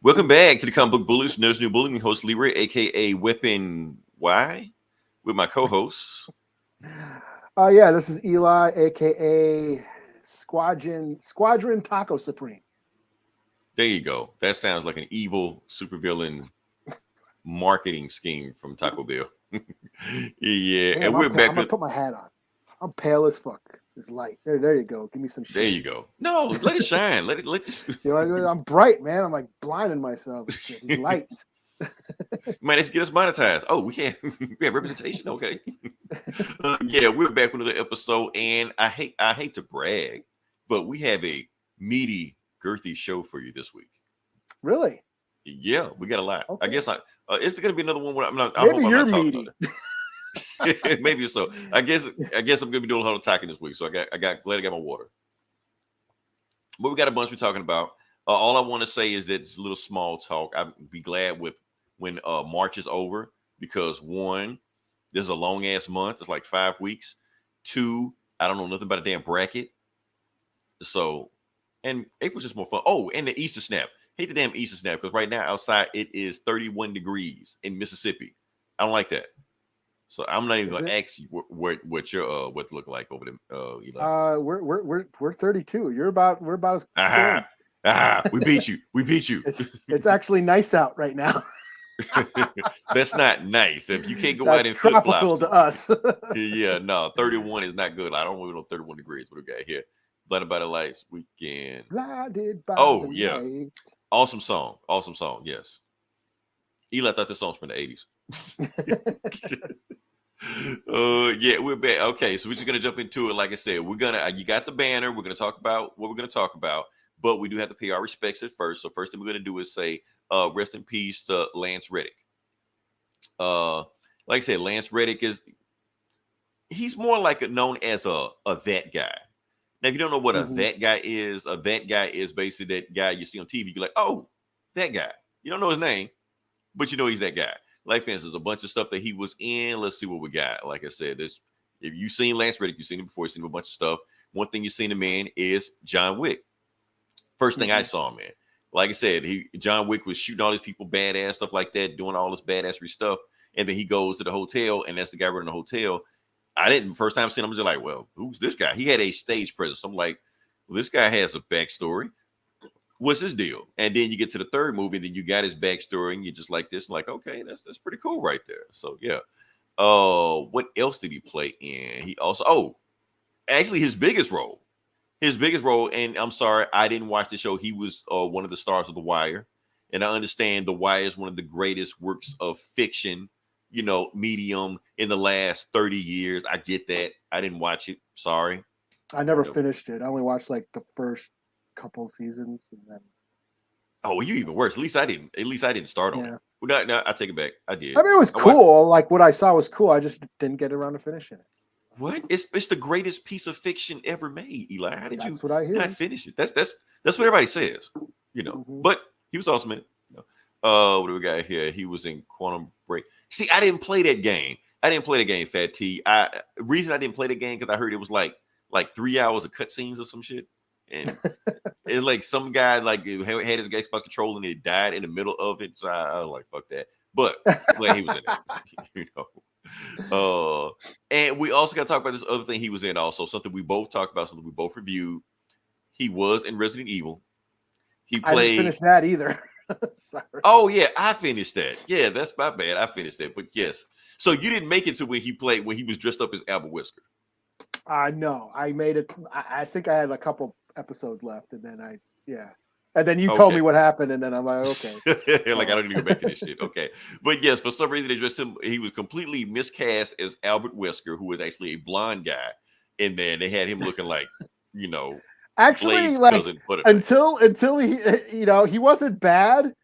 Welcome back to the Comic Book Bullies. There's new bullying host Leroy, aka Weapon Y, with my co-hosts. Yeah, this is Eli, aka Squadron Taco Supreme. There you go. That sounds like an evil supervillain marketing scheme from Taco Bell. Yeah, Damn, and we're back. I'm gonna put my hat on. I'm pale as fuck. It's light. There you go. Give me some shit. There you go. No, let it shine. Let it. You know, I'm bright, man. I'm like blinding myself. With shit. These lights. Man, let's get us monetized. Oh, we have representation. Okay. Yeah, we're back with another episode, and I hate to brag, but we have a meaty, girthy show for you this week. Really? Yeah, we got a lot. Okay. I guess it's going to be another one where I'm not. Maybe you're meaty. Maybe so. I guess I'm going to be doing a lot of talking this week. So glad I got my water. But we got a bunch we're talking about. All I want to say is that it's a little small talk. I'd be glad when March is over because one, this is a long ass month. It's like 5 weeks. Two, I don't know nothing about a damn bracket. So, and April's just more fun. Oh, and the Easter snap. Hate the damn Easter snap because right now outside it is 31 degrees in Mississippi. I don't like that. So I'm not even going to ask you what your what look like over there. Eli. We're 32. We're about as we beat you. We beat you. It's actually nice out right now. That's not nice. If you can't go That's out in tropical flip-flops, to us. yeah, no, 31 is not good. I don't even know 31 degrees. What we got here? Blinded by the Lights weekend. Blinded by oh the yeah, lights. Awesome song. Yes. Eli thought this song's from the 80s. Yeah, we're back. Okay, so we're just gonna jump into it. Like I said, you got the banner. We're gonna talk about what we're gonna talk about, but we do have to pay our respects at first. So first thing we're gonna do is say, rest in peace to Lance Reddick. Like I said, Lance Reddick he's more like known as a that guy. Now, if you don't know what a that guy is basically that guy you see on TV. You're like, oh, that guy. You don't know his name, but you know he's that guy. Like, for instance, a bunch of stuff that he was in. Let's see what we got. Like I said, if you've seen Lance Reddick, you've seen him before, you've seen him a bunch of stuff. One thing you've seen him in is John Wick. First thing I saw him in. Like I said, John Wick was shooting all these people badass, stuff like that, doing all this badassery stuff. And then he goes to the hotel, and that's the guy running the hotel. First time seeing him, I was just like, well, who's this guy? He had a stage presence. I'm like, well, this guy has a backstory. What's his deal? And then you get to the third movie, and then you got his backstory, and you're just like this, like, okay, that's pretty cool right there. So yeah. What else did he play in? He also, actually his biggest role, and I'm sorry, I didn't watch the show. He was one of the stars of The Wire. And I understand The Wire is one of the greatest works of fiction, medium in the last 30 years. I get that. I didn't watch it. Sorry. I never finished it. I only watched like the first couple seasons and then. Oh, well, you even worse. At least I didn't start on it. Well, no, I take it back. I did. I mean, it was cool. Like what I saw was cool. I just didn't get around to finishing it. What? It's the greatest piece of fiction ever made, Eli. How did That's what I hear. Not finish it? That's what everybody says. But he was awesome in it. What do we got here? He was in Quantum Break. See, I didn't play that game. Fat T. Reason I didn't play the game because I heard it was like 3 hours of cutscenes or some shit. And it's like some guy had his Xbox controller and it died in the middle of it. So I was like, fuck that. But glad he was in it. And we also got to talk about this other thing he was in also. Something we both talked about, something we both reviewed. He was in Resident Evil. He played. I didn't finish that either. Sorry. Oh yeah, I finished that. Yeah, that's my bad. I finished that. But yes. So you didn't make it to when he was dressed up as Albert Wesker. No, I made it. I think I had a couple episodes left, and then and then you told me what happened, and then I'm like, okay. I don't need to go back to this shit. Okay. But yes, for some reason they dressed him. He was completely miscast as Albert Wesker, who was actually a blonde guy. And then they had him looking like, actually, like until he, he wasn't bad.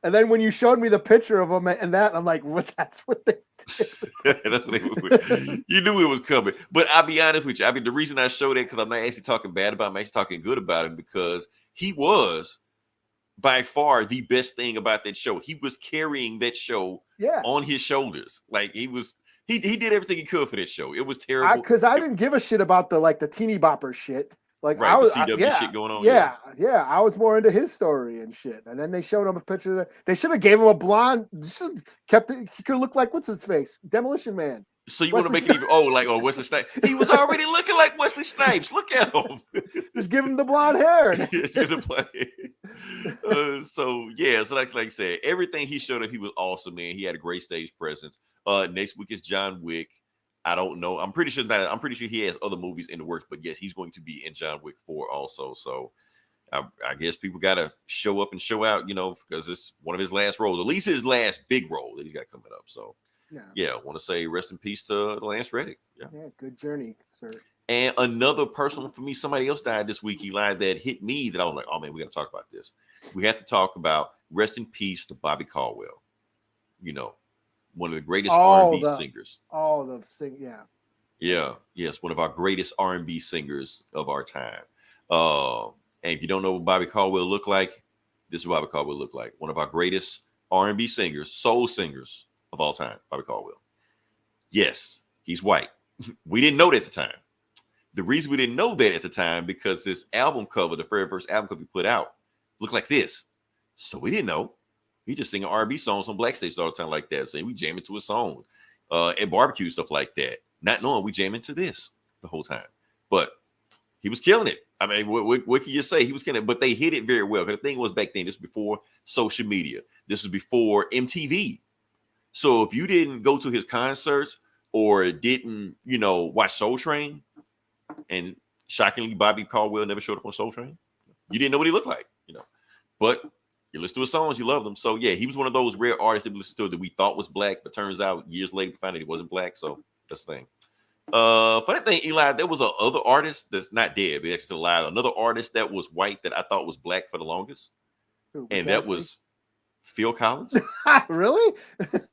And then when you showed me the picture of him and that, I'm like, what? That's what they did. You knew it was coming. But I'll be honest with you. I mean, the reason I showed it, because I'm not actually talking bad about him, I'm actually talking good about him, because he was by far the best thing about that show. He was carrying that show on his shoulders. Like he did everything he could for that show. It was terrible. Because I didn't give a shit about the teeny bopper shit. Like right, I was, the CW shit going on. yeah. I was more into his story and shit. And then they showed him a picture. They should have gave him a blonde. Should kept it. He could look like what's his face, Demolition Man. So you want to make it even Wesley Snipes? He was already looking like Wesley Snipes. Look at him. Just give him the blonde hair. So like I said, everything he showed up, he was awesome, man. He had a great stage presence. Next week is John Wick. I don't know. I'm pretty sure he has other movies in the works, but yes, he's going to be in John Wick 4 also. So I guess people gotta show up and show out, because it's one of his last roles, at least his last big role that he got coming up. So I want to say rest in peace to Lance Reddick. Yeah, good journey, sir. And another personal for me, somebody else died this week, Eli, that hit me that I was like, oh man, we got to talk about this. We have to talk about rest in peace to Bobby Caldwell. One of the greatest R&B singers. Yes, one of our greatest R&B singers of our time. And if you don't know what Bobby Caldwell looked like, this is what Bobby Caldwell looked like. One of our greatest R&B singers, soul singers of all time, Bobby Caldwell. Yes, he's white. We didn't know that at the time. The reason we didn't know that at the time, because this album cover, the very first album cover we put out, looked like this. So we didn't know. He just singing R&B songs on black stages all the time like that. Saying we jam into his songs at barbecue, stuff like that. Not knowing we jam into this the whole time. But he was killing it. I mean, what can you say? He was killing it. But they hit it very well. The thing was back then, this was before social media. This was before MTV. So if you didn't go to his concerts or didn't, watch Soul Train, and shockingly, Bobby Caldwell never showed up on Soul Train, you didn't know what he looked like, But you listen to his songs, you love them. So he was one of those rare artists that we listened to that we thought was black, but turns out years later we found out he wasn't black. So that's the thing. Funny thing, Eli, there was another artist that's not dead, but actually alive. Another artist that was white that I thought was black for the longest, and that was Phil Collins. Really?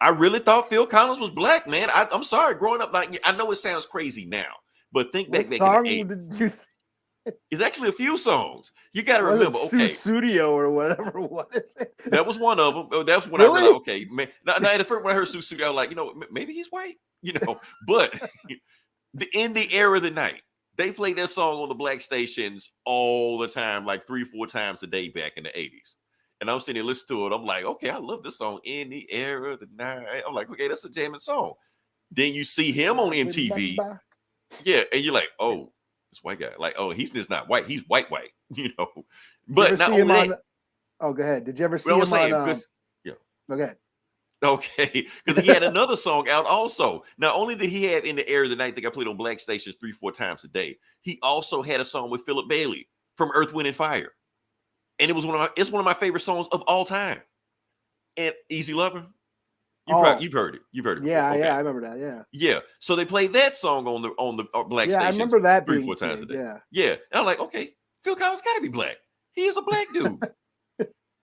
I really thought Phil Collins was black, man. I'm sorry. Growing up, I know it sounds crazy now, but think back in the 80s. It's actually a few songs. You got to remember. Okay, Studio or whatever. What is it? That was one of them. That's when I realized. Okay, man. Now, the first when I heard Studio, I was like, maybe he's white. But in the era of the night, they played that song on the black stations all the time, like 3-4 times a day back in the 80s. And I'm sitting there listening to it. I'm like, okay, I love this song. In the era of the night. I'm like, okay, that's a jamming song. Then you see him on MTV. Yeah, and you're like, oh, this white guy. Like, oh, he's just not white. He's white. But not only that. Oh, go ahead. Did you ever see him on? Okay. Okay, because he had another song out also. Not only did he have In the Air of the Night that got played on black stations 3-4 times a day, he also had a song with Philip Bailey from Earth, Wind, and Fire. And it's one of my favorite songs of all time. And Easy Lover. You've heard it. You've heard it. Yeah, okay. I remember that. Yeah. So they played that song on the black stations. Yeah, I remember that 3-4 times a day. Yeah. And I'm like, okay, Phil Collins got to be black. He is a black dude.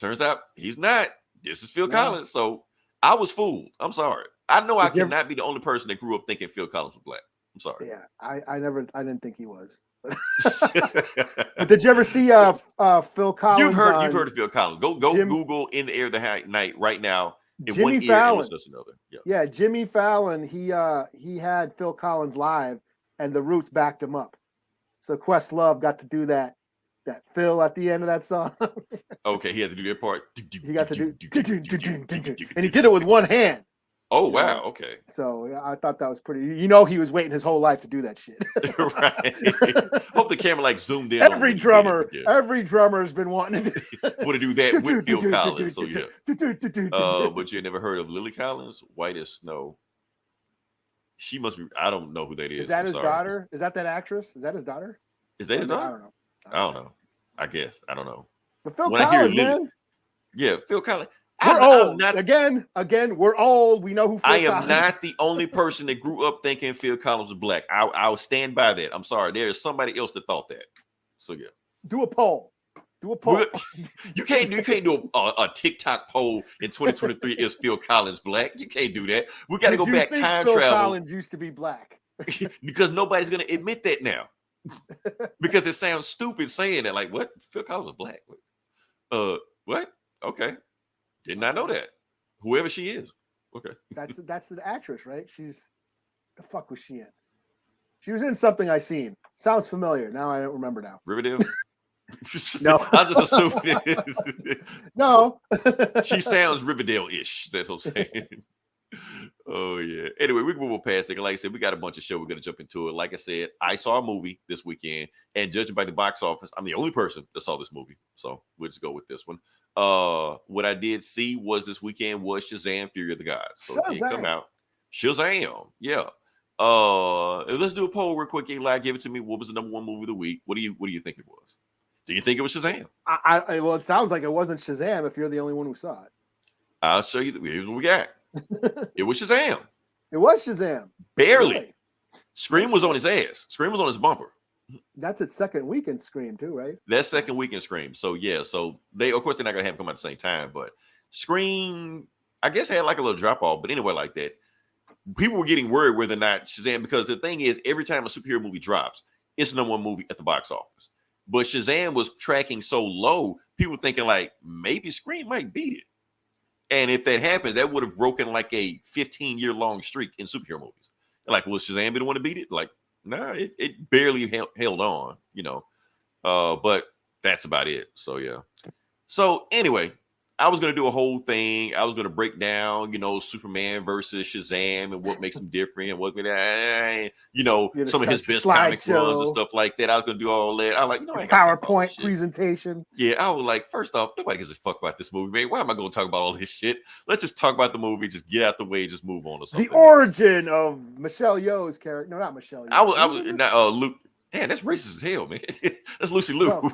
Turns out he's not. This is Phil Collins. So I was fooled. I'm sorry. I know I could not be the only person that grew up thinking Phil Collins was black. I'm sorry. Yeah, I didn't think he was. But did you ever see Phil Collins? You've heard of Phil Collins. Go Google In the Air of the Night right now. In Jimmy one Fallon. Ear and another. Yeah, Jimmy Fallon. He had Phil Collins live, and the Roots backed him up. So Questlove got to do that Phil at the end of that song. Okay, he had to do that part. He got to do, and he did it with one hand. Oh wow! Okay. So I thought that was pretty. He was waiting his whole life to do that shit. Right. Hope the camera zoomed in. Every drummer has been wanting to want to do that with Phil Collins. So yeah. But you never heard of Lily Collins, White as Snow? She must be. I don't know who that is. Is that his daughter? Is that actress? Is that his daughter? Is that his daughter? I don't know. I guess I don't know. But Phil Collins, man. Yeah, Phil Collins. We're old. Again, we're old. We know who Phil Collins is. I am not the only person that grew up thinking Phil Collins was black. I'll stand by that. I'm sorry. There is somebody else that thought that. So yeah. Do a poll. You can't do a TikTok poll in 2023. Is Phil Collins black? You can't do that. We got to go back time travel. Phil Collins used to be black. Because nobody's going to admit that now. Because it sounds stupid saying that. Like, what? Phil Collins was black. What? Okay. Did not know that. Whoever she is. Okay. That's the actress, right? The fuck was she in? She was in something I seen. Sounds familiar. Now I don't remember now. Riverdale? No. I'm just assuming. No. She sounds Riverdale-ish. That's what I'm saying. Oh, yeah. Anyway, we can move past it. Like I said, we got a bunch of show. We're going to jump into it. Like I said, I saw a movie this weekend, and judging by the box office, I'm the only person that saw this movie. So we'll just go with this one. What I did see was this weekend was Shazam! Fury of the Gods. So it did come out. Shazam! Yeah. Let's do a poll real quick. Eli, give it to me. What was the number one movie of the week? What do you think it was? Do you think it was Shazam? Well, it sounds like it wasn't Shazam if you're the only one who saw it. I'll show you. Here's what we got. It was Shazam. It was Shazam. Barely. Really? Scream was on his ass. Scream was on his bumper. That's its second week in Scream too, right? That's second week in Scream. So yeah, so they of course they're not gonna have them come at the same time, but Scream, I guess, had like a little drop off. But anyway, like that, people were getting worried whether or not Shazam, because the thing is, every time a superhero movie drops, it's the number one movie at the box office. But Shazam was tracking so low, people were thinking like maybe Scream might beat it. And if that happened, that would have broken like a 15-year-long streak in superhero movies. Like, will Shazam be the one to beat it? Like, nah, it barely held on, but that's about it. So yeah. So anyway, I was gonna do a whole thing. I was gonna break down, Superman versus Shazam and what makes them different and what, some of his best comic runs and stuff like that. I was gonna do all that. I like, PowerPoint presentation. Yeah, I was like, first off, nobody gives a fuck about this movie, man. Why am I gonna talk about all this shit? Let's just talk about the movie, just get out the way, just move on to something. The origin of Michelle Yeoh's character. No, not Michelle Yeoh. I was not Luke. Man, that's racist as hell, man. That's Lucy Liu. No.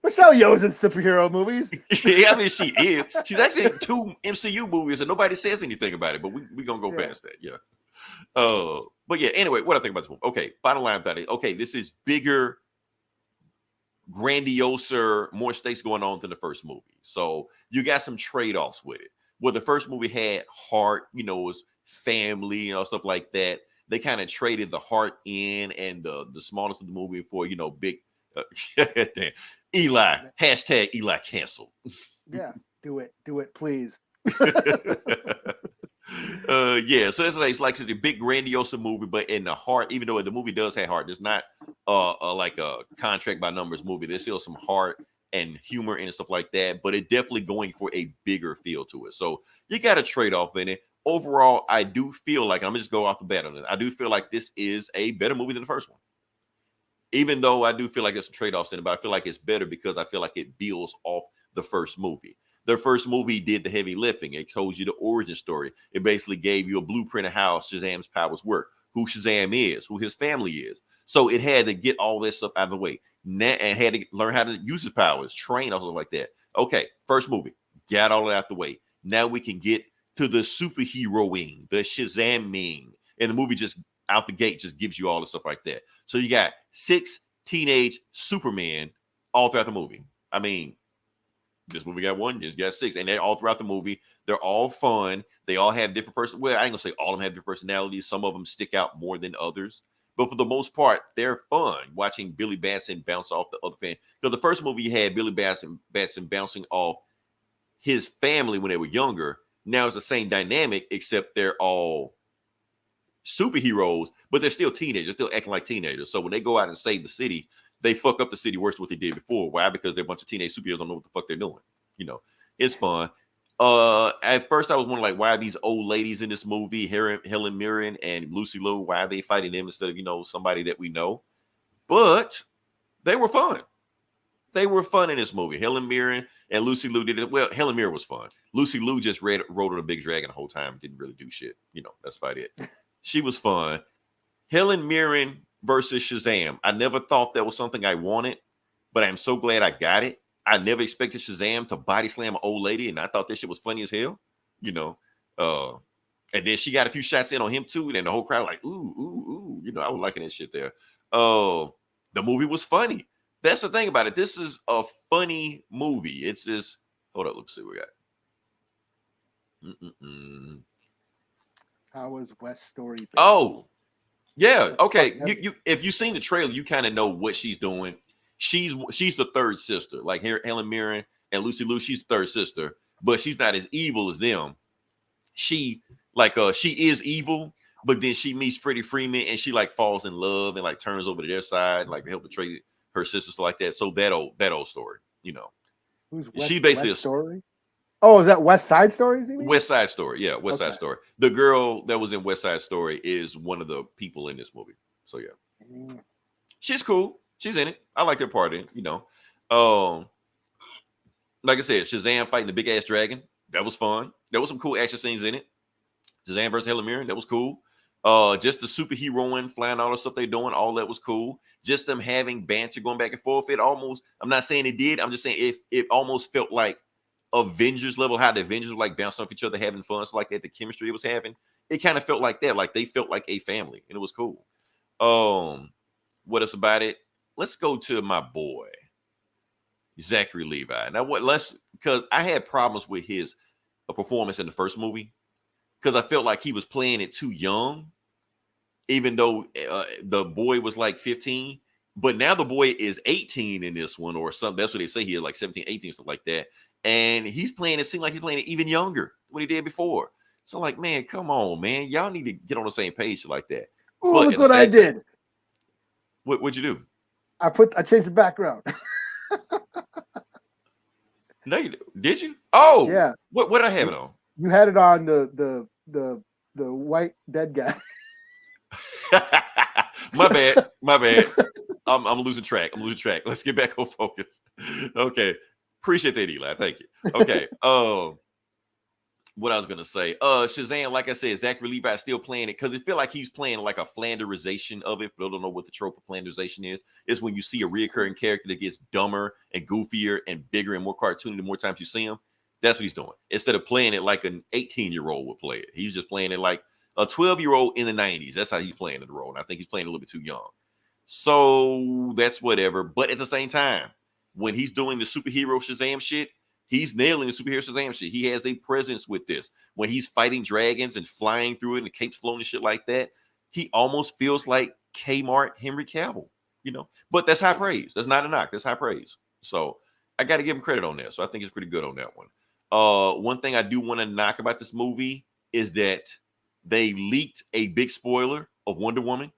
Michelle Yeoh's in superhero movies. Yeah, I mean, she is. She's actually in 2 MCU movies, and nobody says anything about it. But we're gonna go past that. Yeah. But yeah. Anyway, what I think about this movie? Okay. Bottom line about it. Okay, this is bigger, grandioser, more stakes going on than the first movie. So you got some trade-offs with it. Where the first movie had heart, it was family, stuff like that. They kind of traded the heart in and the smallness of the movie for big. Damn. Eli, hashtag Eli canceled. Yeah, do it, please. Yeah, so it's like such a big grandiose movie, but in the heart, even though the movie does have heart, it's not like a contract by numbers movie. There's still some heart and humor and stuff like that, but it's definitely going for a bigger feel to it. So you got a trade-off in it. Overall, I do feel like, I'm gonna just go off the bat on it. I do feel like this is a better movie than the first one. Even though I do feel like there's some trade-offs in it, but I feel like it's better because I feel like it builds off the first movie. The first movie did the heavy lifting. It told you the origin story. It basically gave you a blueprint of how Shazam's powers work, who Shazam is, who his family is. So it had to get all this stuff out of the way and had to learn how to use his powers, train, or something like that. Okay, first movie, got all that out the way. Now we can get to the superheroing, the Shazaming. And the movie just out the gate just gives you all the stuff like that. So you got 6 teenage Supermen all throughout the movie. I mean, this movie got 1, just got 6, and they're all throughout the movie. They're all fun. They all have different Well, I ain't gonna say all of them have different personalities. Some of them stick out more than others, but for the most part, they're fun. Watching Billy Batson bounce off the other fan. Because the first movie you had Billy Batson bouncing off his family when they were younger. Now it's the same dynamic, except they're all superheroes, but they're still teenagers, still acting like teenagers. So when they go out and save the city, they fuck up the city worse than what they did before. Why? Because they're a bunch of teenage superheroes, don't know what the fuck they're doing. It's fun. At first I was wondering, like, why are these old ladies in this movie, Helen Mirren and Lucy Liu, why are they fighting them instead of somebody that we know? But they were fun. They were fun in this movie. Helen Mirren and Lucy Liu did it. Well, Helen Mirren was fun. Lucy Liu just rode on a big dragon the whole time, didn't really do shit. That's about it. She was fun. Helen Mirren versus Shazam. I never thought that was something I wanted, but I'm so glad I got it. I never expected Shazam to body slam an old lady, and I thought this shit was funny as hell. And then she got a few shots in on him too, and the whole crowd like, ooh. I was liking that shit there. The movie was funny. That's the thing about it. This is a funny movie. It's just, hold up, let's see what we got. How was West Story? Oh, yeah. Okay. You if you've seen the trailer, you kind of know what she's doing. She's the third sister. Like here, Helen Mirren and Lucy Liu, she's the third sister, but she's not as evil as them. She is evil, but then she meets Freddie Freeman and she like falls in love and like turns over to their side and like help betray her sister, stuff like that. So that old story, you know. Who's She basically West Story? Oh, is that West Side Stories? You mean? West Side Story, yeah, West Side Story. The girl that was in West Side Story is one of the people in this movie. So yeah, she's cool. She's in it. I like her part in it, you know. Like I said, Shazam fighting the big ass dragon. That was fun. There was some cool action scenes in it. Shazam versus Helen Mirren. That was cool. Just the superheroing, flying, all the stuff they're doing, all that was cool. Just them having banter going back and forth. It almost, I'm not saying it did. I'm just saying it almost felt like Avengers level, how the Avengers were like bouncing off each other, having fun, so like that. The chemistry it was having, it kind of felt like that. Like they felt like a family, and it was cool. What else about it? Let's go to my boy Zachary Levi. Now, because I had problems with his performance in the first movie because I felt like he was playing it too young, even though the boy was like 15. But now the boy is 18 in this one or something. That's what they say here, like 17, 18, stuff like that. And he's playing, it seemed like he's playing it even younger than what he did before. So like, man, come on, man. Y'all need to get on the same page like that. Oh, look what I did. What'd you do? I changed the background. No, did you? Oh, yeah. What did I have it on? You had it on the white dead guy. My bad. I'm losing track. Let's get back on focus. Okay. Appreciate that, Eli. Thank you. Okay. What I was gonna say. Shazam, like I said, Zachary Levi is still playing it because it feel like he's playing like a Flanderization of it. But I don't know what the trope of Flanderization is. It's when you see a reoccurring character that gets dumber and goofier and bigger and more cartoony the more times you see him. That's what he's doing. Instead of playing it like an 18-year-old would play it, he's just playing it like a 12-year-old in the 90s. That's how he's playing the role. And I think he's playing a little bit too young. So that's whatever. But at the same time, when he's doing the superhero Shazam shit, he's nailing the superhero Shazam shit. He has a presence with this. When he's fighting dragons and flying through it and the capes floating and shit like that, he almost feels like Kmart Henry Cavill, you know. But that's high praise. That's not a knock. That's high praise. So I got to give him credit on that. So I think it's pretty good on that one. One thing I do want to knock about this movie is that they leaked a big spoiler of Wonder Woman.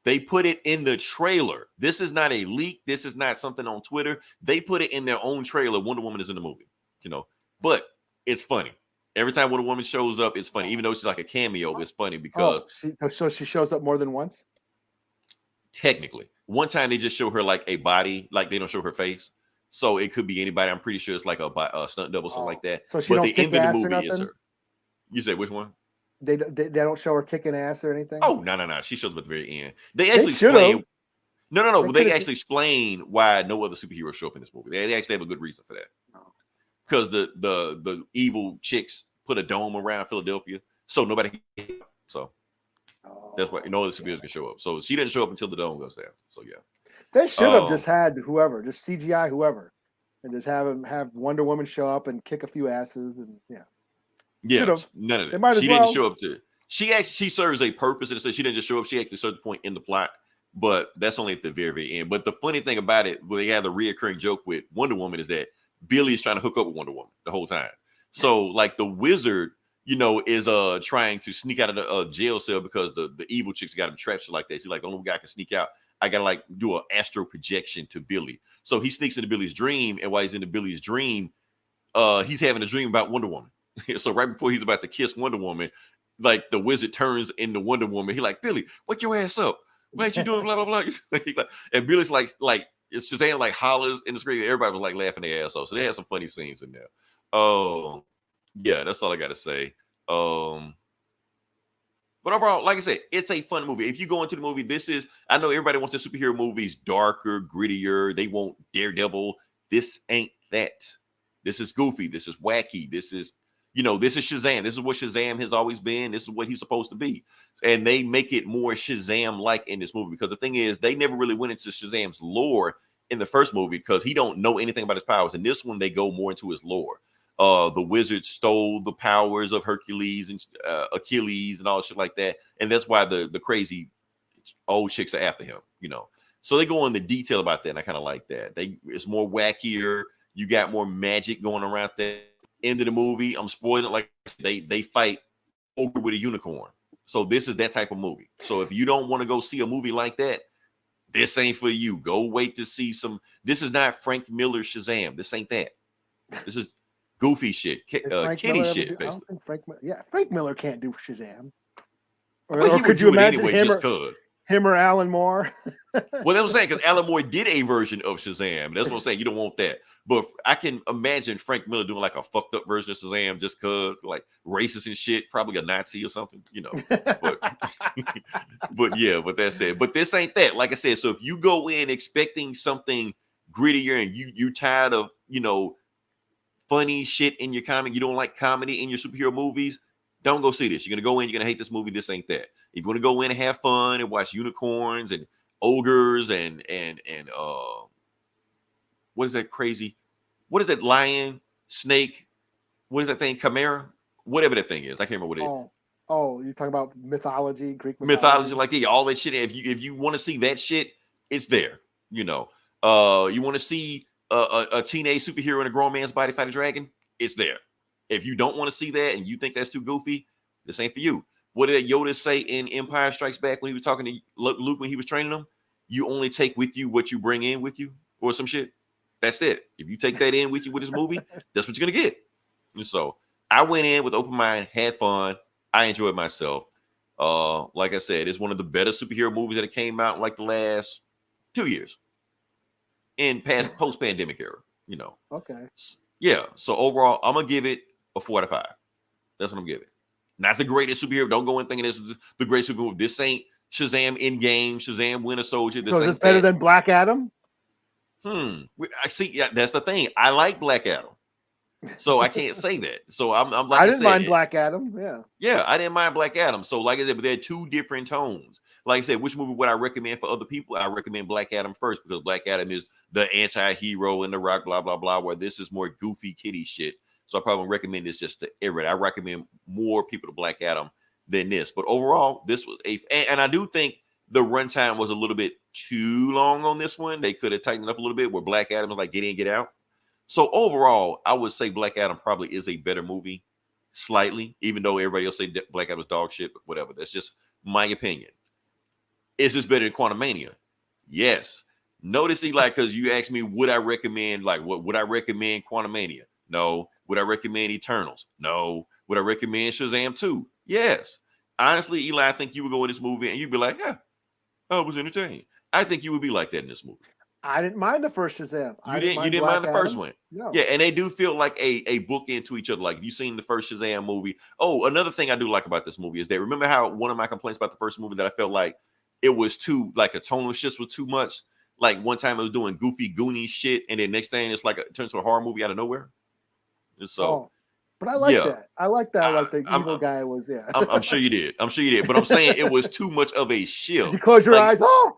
They put it in the trailer. This is not a leak. This is not something on Twitter. They put it in their own trailer. Wonder Woman is in the movie, you know, but it's funny. Every time Wonder Woman shows up, it's funny. Even though she's like a cameo, it's funny because so she shows up more than once. Technically, one time they just show her like a body, like they don't show her face. So it could be anybody. I'm pretty sure it's like a stunt double, something like that. So she don't kick ass or nothing? Is her. You say which one? They don't show her kicking ass or anything. Oh no! She shows up at the very end. They actually explain. No. They actually explain why no other superheroes show up in this movie. They actually have a good reason for that. Because the evil chicks put a dome around Philadelphia, so nobody can. So that's why no other superheroes can show up. So she didn't show up until the dome goes down. So yeah. They should have just had whoever, just CGI whoever, and just have Wonder Woman show up and kick a few asses, and yeah, none of that. She didn't show up to. She serves a purpose, and so she didn't just show up. She actually served a point in the plot, but that's only at the very, very end. But the funny thing about it, where they had the reoccurring joke with Wonder Woman, is that Billy is trying to hook up with Wonder Woman the whole time. So like the wizard, you know, is trying to sneak out of the jail cell because the evil chicks got him trapped like that. He's like, the only guy can sneak out. I gotta like do an astral projection to Billy. So he sneaks into Billy's dream, and while he's in Billy's dream, he's having a dream about Wonder Woman. So right before he's about to kiss Wonder Woman, like the wizard turns into Wonder Woman. He like, Billy, wake your ass up. What ain't you doing? Blah blah blah. And Billy's like it's Shazam like hollers in the screen. Everybody was like laughing their ass off. So they had some funny scenes in there. Oh, yeah, that's all I gotta say. But overall, like I said, it's a fun movie. If you go into the movie, I know everybody wants the superhero movies darker, grittier. They want Daredevil. This ain't that. This is goofy. This is wacky. This is Shazam. This is what Shazam has always been. This is what he's supposed to be. And they make it more Shazam-like in this movie because the thing is, they never really went into Shazam's lore in the first movie because he don't know anything about his powers. In this one, they go more into his lore. The wizard stole the powers of Hercules and Achilles and all shit like that. And that's why the crazy old chicks are after him, you know. So they go into detail about that, and I kind of like that. It's more wackier. You got more magic going around at the end of the movie. I'm spoiling it, like they fight ogre with a unicorn. So this is that type of movie. So if you don't want to go see a movie like that, this ain't for you. Go wait to see some. This is not Frank Miller Shazam. This ain't that. This is goofy shit, kitty shit. I don't think Frank Miller can't do Shazam. Or could you imagine anyway, him or Alan Moore? Well, that's what I'm saying, because Alan Moore did a version of Shazam. That's what I'm saying. You don't want that. But I can imagine Frank Miller doing like a fucked up version of Shazam just because, like, racist and shit, probably a Nazi or something, you know. But, but that's it. But this ain't that. Like I said, so if you go in expecting something grittier and you tired of, you know, funny shit in your comic, you don't like comedy in your superhero movies, don't go see this. You're gonna go in, you're gonna hate this movie. This ain't that. If you want to go in and have fun and watch unicorns and ogres and what is that crazy? What is that lion, snake? What is that thing? Chimera? Whatever that thing is. I can't remember what it is. Oh, you're talking about mythology, Greek mythology, like all that shit. If you want to see that shit, it's there. You know, you want to see a teenage superhero in a grown man's body fight a dragon, it's there. If you don't want to see that and you think that's too goofy, this ain't for you. What did Yoda say in Empire Strikes Back when he was talking to Luke when he was training him? You only take with you what you bring in with you, or some shit. That's it. If you take that in with you with this movie, that's what you're gonna get. And so I went in with open mind, had fun. I enjoyed myself. Like I said, it's one of the better superhero movies that came out in like the last 2 years in post-pandemic era, you know. Okay. Yeah. So overall, I'm gonna give it a 4 out of 5. That's what I'm giving. Not the greatest superhero. Don't go in thinking this is the greatest superhero. This ain't Shazam Endgame, Shazam Winter Soldier. So is this better than Black Adam? I see. Yeah, that's the thing. I like Black Adam, so I can't say that. So I'm like I didn't mind Black Adam. Yeah, I didn't mind Black Adam. So like I said, but they're two different tones. Like I said, which movie would I recommend for other people? I recommend Black Adam first because Black Adam is the anti-hero in The Rock, blah blah blah. Where this is more goofy kitty shit. So I probably wouldn't recommend this just to everybody. I recommend more people to Black Adam than this. But overall, this was and I do think the runtime was a little bit too long on this one. They could have tightened it up a little bit where Black Adam was like get in, get out. So overall, I would say Black Adam probably is a better movie, slightly, even though everybody else say Black Adam is dog shit, but whatever. That's just my opinion. Is this better than Quantumania? Yes. Notice, Eli, because you asked me, would I recommend, like, what would I recommend Quantumania? No. Would I recommend Eternals? No. Would I recommend Shazam 2? Yes. Honestly, Eli, I think you would go in this movie and you'd be like, yeah, I was entertained. I think you would be like that in this movie. I didn't mind the first Shazam. You didn't mind the first one. No. Yeah, and they do feel like a bookend to each other. Like, you seen the first Shazam movie. Oh, another thing I do like about this movie is that, remember how one of my complaints about the first movie that I felt like it was too, like, a tonal shift was too much. Like, one time it was doing goofy Goonies shit, and then next thing it's like it turns to a horror movie out of nowhere. And so, but I like that. I like that. Like the evil guy was. Yeah, I'm sure you did. I'm sure you did. But I'm saying it was too much of a shift. Did you close your eyes? Oh.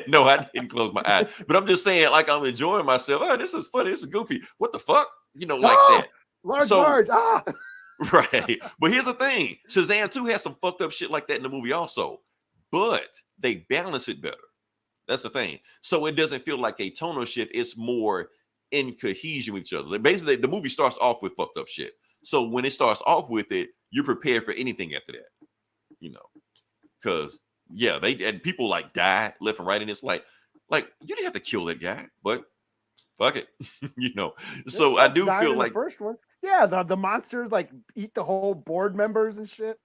No, I didn't close my eyes. But I'm just saying, like, I'm enjoying myself. Oh, this is funny. This is goofy. What the fuck? You know, like that. Large. Right. But here's the thing. Shazam 2 has some fucked up shit like that in the movie also. But they balance it better. That's the thing. So it doesn't feel like a tonal shift. It's more in cohesion with each other. Basically, the movie starts off with fucked up shit. So when it starts off with it, you're prepared for anything after that. You know, because yeah, they and people like die left and right, and it's like you didn't have to kill that guy, but fuck it, you know. So I do feel like the first one, yeah, the monsters like eat the whole board members and shit.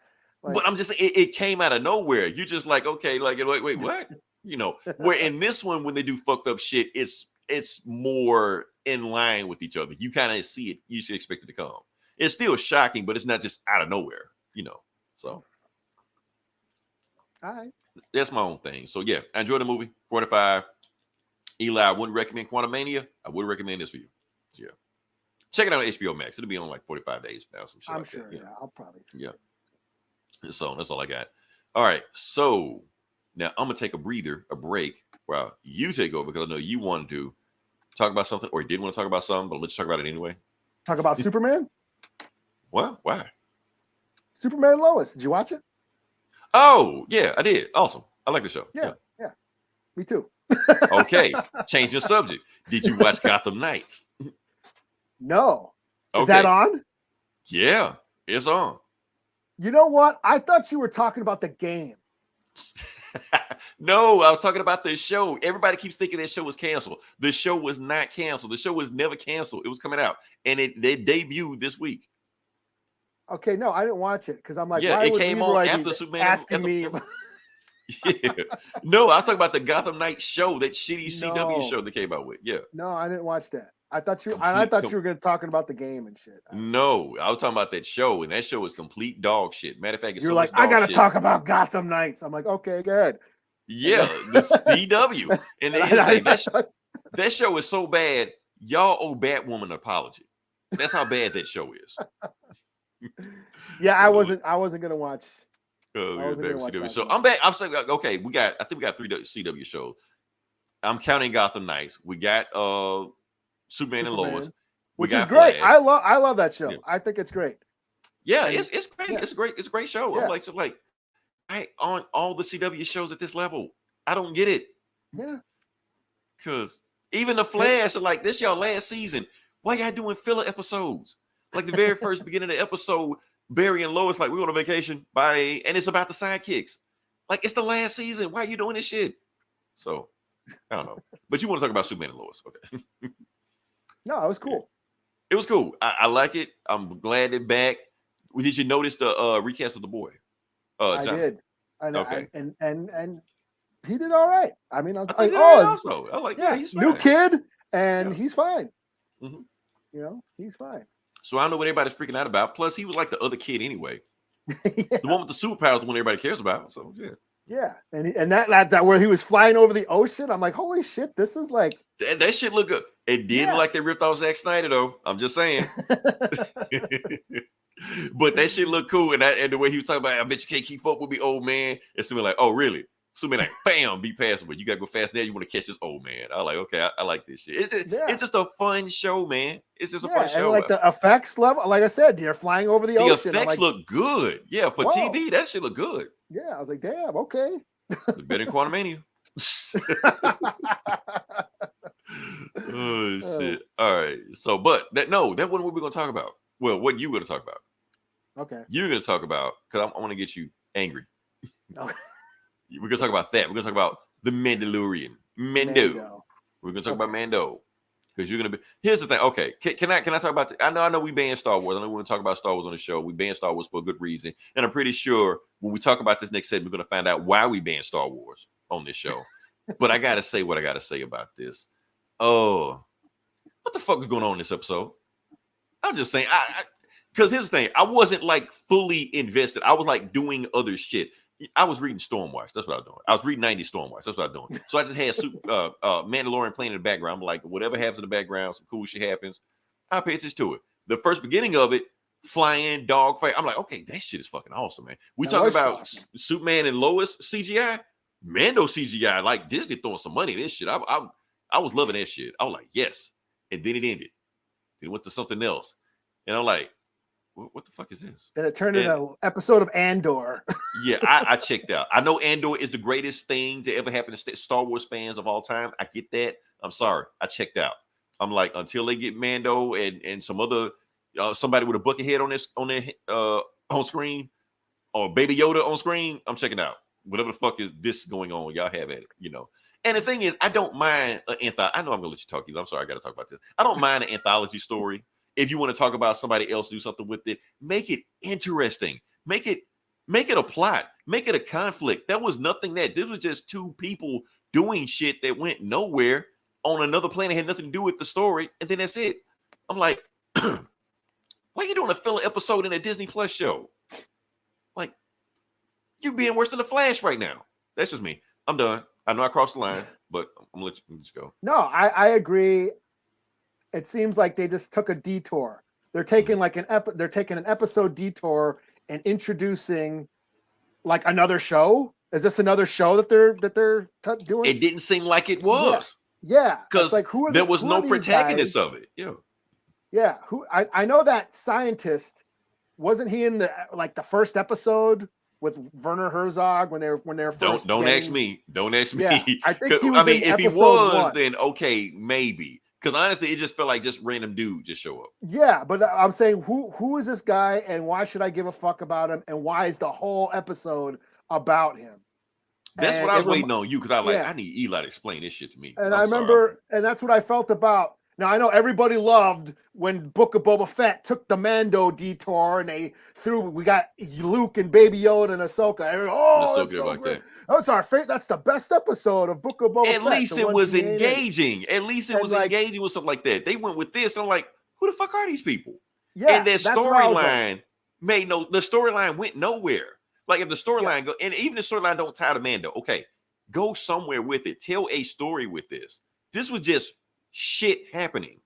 Like, but I'm just saying, it came out of nowhere. You just like, okay, like wait, what? You know, where in this one when they do fucked up shit, it's more in line with each other. You kind of see it, you should expect it to come. It's still shocking, but it's not just out of nowhere, you know. So. All right. That's my own thing. So yeah, I enjoyed the movie. 45. Eli, I wouldn't recommend Quantumania. I would recommend this for you. So, yeah. Check it out on HBO Max. It'll be on like 45 days now. Some shit I'm like sure. That. Yeah, I'll probably see it. So that's all I got. All right. So now I'm gonna take a break. Well, you take over because I know you wanted to talk about something, or you didn't want to talk about something, but let's talk about it anyway. Talk about Superman? What? Why? Superman Lois. Did you watch it? Oh, yeah, I did. Awesome. I like the show. Yeah. Me too. Okay. Change the subject. Did you watch Gotham Knights? No. Okay. Is that on? Yeah, it's on. You know what? I thought you were talking about the game. No, I was talking about the show. Everybody keeps thinking that show was canceled. The show was not canceled. The show was never canceled. It was coming out, and they debuted this week. Okay, no, I didn't watch it because I'm like, yeah, why it would came on after Superman. Asking me. Yeah, no, I was talking about the Gotham Knights show, that shitty CW show that came out with. Yeah, no, I didn't watch that. I thought you were going to talking about the game and shit. No, I was talking about that show, and that show is complete dog shit. Matter of fact, you're like, I got to talk about Gotham Knights. I'm like, okay, good. Yeah, the CW, and that show is so bad. Y'all owe Batwoman an apology. That's how bad that show is. Yeah, I wasn't gonna watch. CW. So I'm back. I'm saying, okay, I think we got 3 CW shows. I'm counting Gotham Knights. We got Superman and Lois, which is great. Flash. I love that show. Yeah. I think it's great. Yeah, it's great. Yeah. It's a great show. Yeah. I'm like I on all the CW shows at this level. I don't get it. Yeah. Because even the Flash are like, this y'all last season. Why y'all doing filler episodes? Like the very first beginning of the episode, Barry and Lois like, we on a vacation, bye, and it's about the sidekicks. Like, it's the last season. Why are you doing this shit? So I don't know. But you want to talk about Superman and Lois, okay? No, it was cool. It was cool. I like it. I'm glad they're back. Did you notice the recast of the boy? I did. I know. Okay. And he did all right. I mean, I was like, I like, yeah, he's fine. New kid, and he's fine. Mm-hmm. You know, he's fine. So I don't know what everybody's freaking out about. Plus, he was like the other kid anyway. The one with the superpowers, the one everybody cares about. So yeah. Yeah, and that where he was flying over the ocean, I'm like, holy shit, this is like that shit look good. It didn't like they ripped off Zack Snyder though. I'm just saying. But that shit looked cool, and the way he was talking about, I bet you can't keep up with me, old man. And Superman like, oh really? Superman like, bam, be passable. You gotta go fast now. You want to catch this old man? I like, okay, I like this shit. It's just a fun show, man. It's just a fun show. And like the effects level, like I said, they're flying over the ocean. The effects look good. Yeah, for TV, that shit look good. Yeah, I was like, damn, okay. Better than Quantumania. Oh shit! All right, so but that wasn't what we're gonna talk about. Well, what you gonna talk about? Okay, you're gonna talk about because I want to get you angry. Okay. We're gonna talk about that. We're gonna talk about the Mandalorian. Mando. We're gonna talk about Mando because you're gonna be. Here's the thing. Okay, can I talk about? I know we banned Star Wars. I know we're gonna talk about Star Wars on the show. We banned Star Wars for a good reason, and I'm pretty sure when we talk about this next segment, we're gonna find out why we banned Star Wars on this show. But I gotta say what I gotta say about this. Oh, what the fuck is going on in this episode? I'm just saying, because here's the thing. I wasn't like fully invested. I was like doing other shit. I was reading Stormwatch. That's what I was doing. I was reading 90 Stormwatch. That's what I was doing. So I just had Mandalorian playing in the background. I'm like, whatever happens in the background, some cool shit happens. I pay attention to it. The first beginning of it, flying dog fight. I'm like, okay, that shit is fucking awesome, man. We talking about awesome. Superman and Lois CGI, Mando CGI. Like Disney throwing some money in this shit. I was loving that shit. I was like, yes. And then it ended. It went to something else. And I'm like, what the fuck is this? Then it turned into an episode of Andor. Yeah, I checked out. I know Andor is the greatest thing to ever happen to Star Wars fans of all time. I get that. I'm sorry. I checked out. I'm like, until they get Mando and some other somebody with a bucket head on screen, or Baby Yoda on screen, I'm checking out. Whatever the fuck is this going on, y'all have at it, you know. And the thing is, I don't mind an anthology. I know I'm gonna let you talk. I'm sorry, I got to talk about this. I don't mind an anthology story. If you want to talk about somebody else, do something with it. Make it interesting. Make it a plot. Make it a conflict. There was nothing that. This was just two people doing shit that went nowhere on another planet, had nothing to do with the story, and then that's it. I'm like, why are you doing a filler episode in a Disney Plus show? Like, you're being worse than the Flash right now. That's just me. I'm done. I know I crossed the line, but I'm gonna let you just go. No, I agree. It seems like they just took a detour. They're taking like an episode detour and introducing like another show. Is this another show that they're doing? It didn't seem like it was. Yeah, because like there was no protagonist of it. Yeah. Who I know that scientist, wasn't he in the first episode with Werner Herzog when they're first? Don't ask me. Don't ask me. Yeah, I think he was. If he was, then okay, maybe. Because honestly, it just felt like just random dude just show up. Yeah, but I'm saying who is this guy and why should I give a fuck about him and why is the whole episode about him? That's what I was waiting on you, because I need Eli to explain this shit to me. And I remember, and that's what I felt about. Now I know everybody loved when Book of Boba Fett took the Mando detour and we got Luke and Baby Yoda and Ahsoka. That's so like great. That's our favorite. That's the best episode of Book of Boba Fett. At least it was engaging. At least it was engaging with something like that. They went with this, and I'm like, who the fuck are these people? Yeah, and their storyline the storyline went nowhere. Like if the storyline go, and even the storyline don't tie to Mando, okay, go somewhere with it. Tell a story with this. This was just shit happening.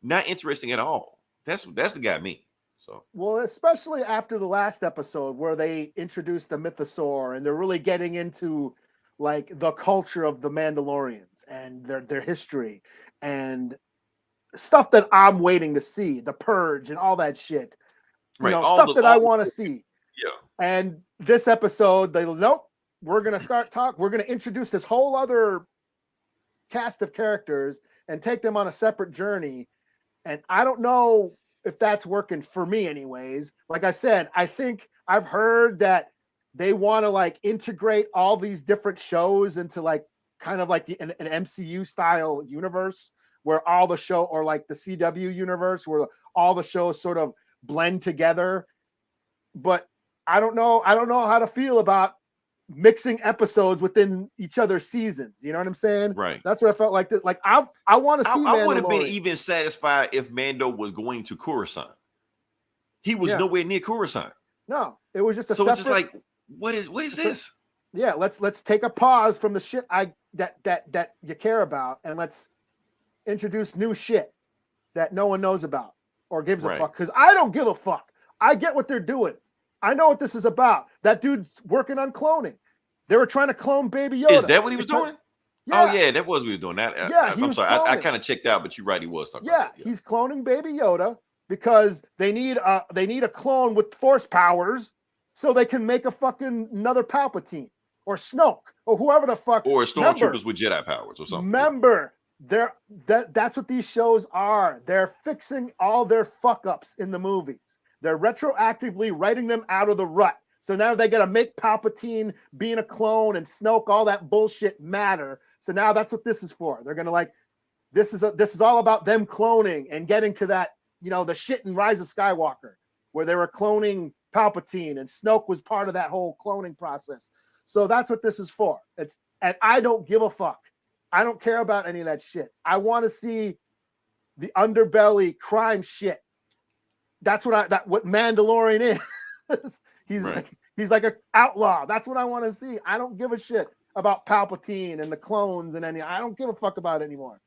Not interesting at all. That's the guy me. So well, especially after the last episode where they introduced the mythosaur and they're really getting into like the culture of the Mandalorians and their history and stuff that I'm waiting to see, the purge and all that shit. You know, stuff that I want to see. Yeah. And this episode, we're going to start talk. We're going to introduce this whole other cast of characters and take them on a separate journey. And I don't know if that's working for me anyways. Like I said, I think I've heard that they want to like integrate all these different shows into like kind of like an MCU style universe where all the show or like the CW universe where all the shows sort of blend together. But I don't know how to feel about mixing episodes within each other's seasons. You know what I'm saying? Right. That's what I felt like. Like I want to see. I would have been even satisfied if Mando was going to Coruscant. He was nowhere near Coruscant. No, it was just a. So it's just like, what is this? Yeah, let's take a pause from the shit that you care about, and let's introduce new shit that no one knows about or gives a fuck. Because I don't give a fuck. I get what they're doing. I know what this is about. That dude's working on cloning. They were trying to clone Baby Yoda. Is that what he was doing? Yeah. Oh yeah, that was what he was doing. I'm sorry, I kind of checked out, but you're right, he was talking. About that. He's cloning Baby Yoda because they need a clone with force powers so they can make a fucking another Palpatine or Snoke or whoever the fuck. Or stormtroopers with Jedi powers or something. Remember, that's what these shows are. They're fixing all their fuck ups in the movies. They're retroactively writing them out of the rut. So now they got to make Palpatine being a clone and Snoke, all that bullshit matter. So now that's what this is for. They're going to like, this is all about them cloning and getting to that, the shit in Rise of Skywalker where they were cloning Palpatine and Snoke was part of that whole cloning process. So that's what this is for. And I don't give a fuck. I don't care about any of that shit. I want to see the underbelly crime shit. That's what Mandalorian is. He's like an outlaw. That's what I want to see. I don't give a shit about Palpatine and the clones and I don't give a fuck about it anymore.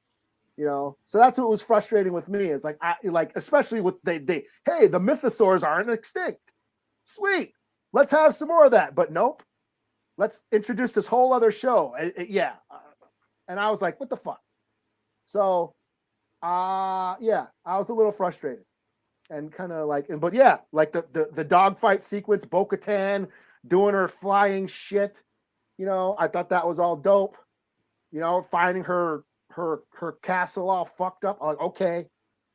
So that's what was frustrating with me. Is like especially with hey, the mythosaurs aren't extinct. Sweet, let's have some more of that. But nope, let's introduce this whole other show. And I was like, what the fuck? So, I was a little frustrated. And kind of like the dogfight sequence, Bo-Katan doing her flying shit. I thought that was all dope. Finding her castle all fucked up. I'm like, okay,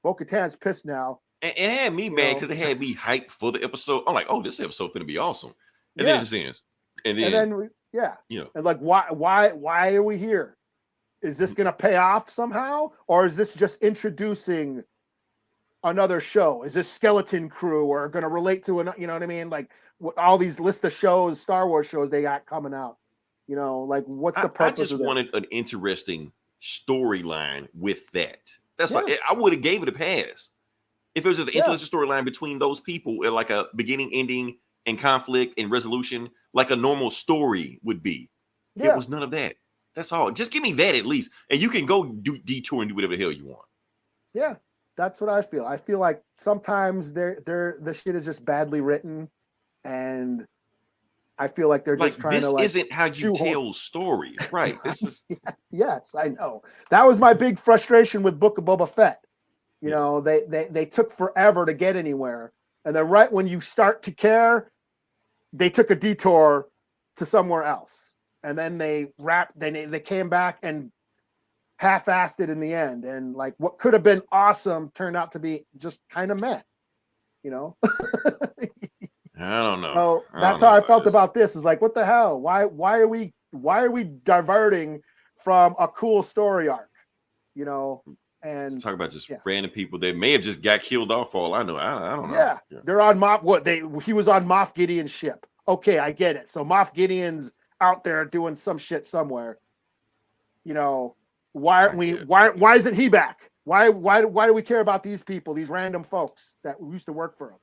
Bo-Katan's pissed now. And it had me mad because it had me hyped for the episode. I'm like, oh, this episode gonna be awesome. And then it just ends. And then and like, why are we here? Is this gonna pay off somehow, or is this just introducing another show? Is this Skeleton Crew or going to relate to you know what I mean? Like all these list of shows, Star Wars shows they got coming out. Like what's the purpose? I just of this? wanted an interesting storyline with that. That's like I would have gave it a pass if it was just an interesting storyline between those people, like a beginning, ending, and conflict and resolution, like a normal story would be. It was none of that. That's all. Just give me that at least, and you can go do detour and do whatever the hell you want. Yeah. That's what I feel. I feel like sometimes the shit is just badly written, and I feel like they're just trying to this isn't how you tell stories, right? This is yes, I know. That was my big frustration with Book of Boba Fett. They took forever to get anywhere, and then right when you start to care, they took a detour to somewhere else, and then they came back and half-assed it in the end, and like what could have been awesome turned out to be just kind of meh, you know. I don't know. So that's how I felt about this. Is like, what the hell? Why are we diverting from a cool story arc, you know? And talk about just random people that may have just got killed off for all I know. I don't know. Yeah, they're on he was on Moff Gideon's ship. Okay, I get it. So Moff Gideon's out there doing some shit somewhere. You know, why aren't we? Why isn't he back? Why do we care about these people, these random folks that used to work for him?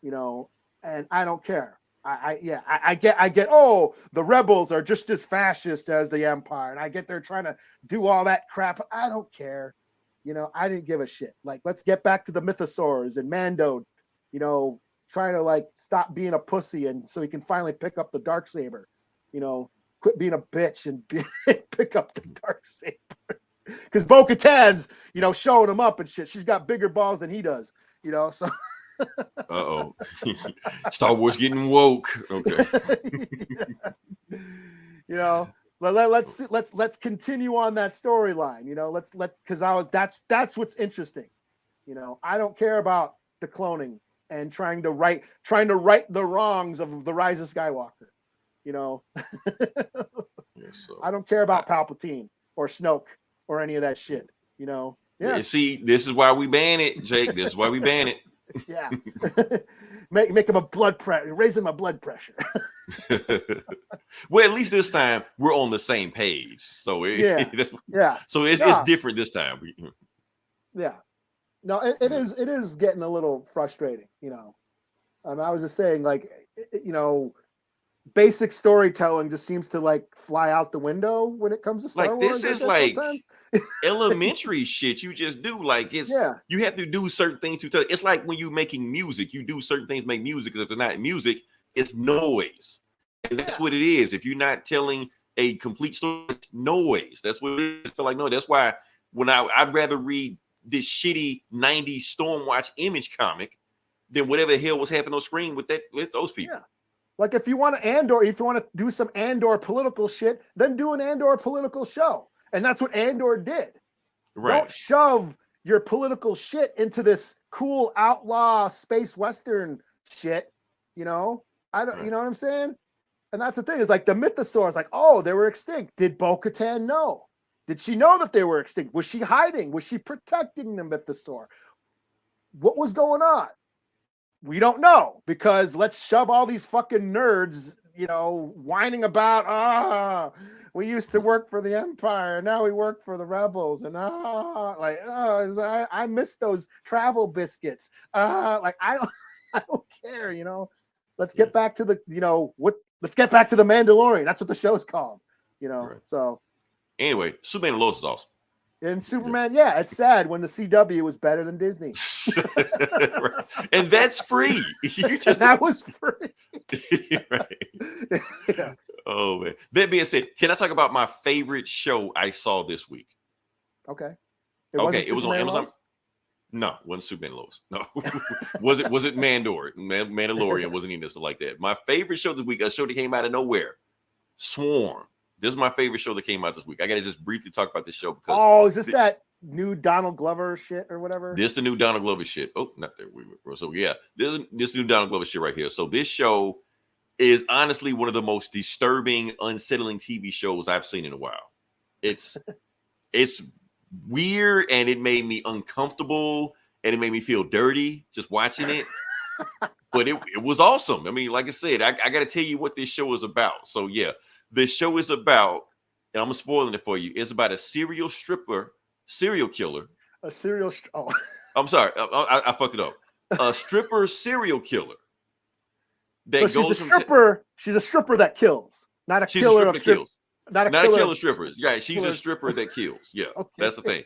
You know, and I don't care. I get. Oh, the rebels are just as fascist as the Empire, and I get they're trying to do all that crap. I don't care. You know, I didn't give a shit. Like, let's get back to the mythosaurs and Mando, you know, trying to like stop being a pussy, and so he can finally pick up the Darksaber. You know, quit being a bitch and pick up the Darksaber. Because Bo-Katan's, you know, showing him up and shit. She's got bigger balls than he does. You know, so. Uh-oh. Star Wars getting woke. Okay. You know, let's continue on that storyline. You know, let's because that's what's interesting. You know, I don't care about the cloning and trying to right the wrongs of the Rise of Skywalker. You know, I don't care about Palpatine or Snoke or any of that shit. You know, See, this is why we ban it, Jake. This is why we ban it. Yeah, make him raising my blood pressure. Well, at least this time we're on the same page. So so it's different this time. Yeah, no, it is getting a little frustrating. You know, I was just saying, like, you know, basic storytelling just seems to like fly out the window when it comes to Star Wars. This is like elementary shit you just do. Like you have to do certain things to tell. It's like when you're making music, you do certain things to make music, because if it's not music, it's noise. And that's what it is. If you're not telling a complete story, it's noise. That's what it is. I feel like, no, that's why when I'd rather read this shitty 90s Stormwatch Image comic than whatever the hell was happening on screen with those people. Yeah. Like if you want to do some Andor political shit, then do an Andor political show. And that's what Andor did. Right. Don't shove your political shit into this cool outlaw space Western shit. You know, you know what I'm saying? And that's the thing, is like the mythosaurs, like, oh, they were extinct. Did Bo-Katan know? Did she know that they were extinct? Was she hiding? Was she protecting the mythosaur? What was going on? We don't know, because let's shove all these fucking nerds, you know, whining about, we used to work for the Empire, now we work for the rebels, and I miss those travel biscuits. Like I don't care, you know. Let's get back to let's get back to the Mandalorian. That's what the show's called, you know. Right. So anyway, Superman and Lois is awesome. And Superman, it's sad when the CW was better than Disney. Right. And that's free. That was free. Right. Yeah. Oh, man. That being said, can I talk about my favorite show I saw this week? Okay. It was on Amazon. No, it wasn't Superman Lois. No. was it Mandalorian wasn't even like that. My favorite show this week, a show that came out of nowhere. Swarm. This is my favorite show that came out this week. I got to just briefly talk about this show because is this that new Donald Glover shit or whatever? This the new Donald Glover shit. Oh, not there. So yeah, this new Donald Glover shit right here. So this show is honestly one of the most disturbing, unsettling TV shows I've seen in a while. It's weird, and it made me uncomfortable, and it made me feel dirty just watching it. But it was awesome. I mean, like I said, I got to tell you what this show is about. So yeah. The show is about, and I'm spoiling it for you. It's about a serial killer. A serial. I'm sorry, I fucked it up. A stripper serial killer. She's a stripper. She's a stripper that kills, not a killer that kills. Not a killer strippers. Yeah, she's a stripper that kills. Yeah, okay. That's the thing.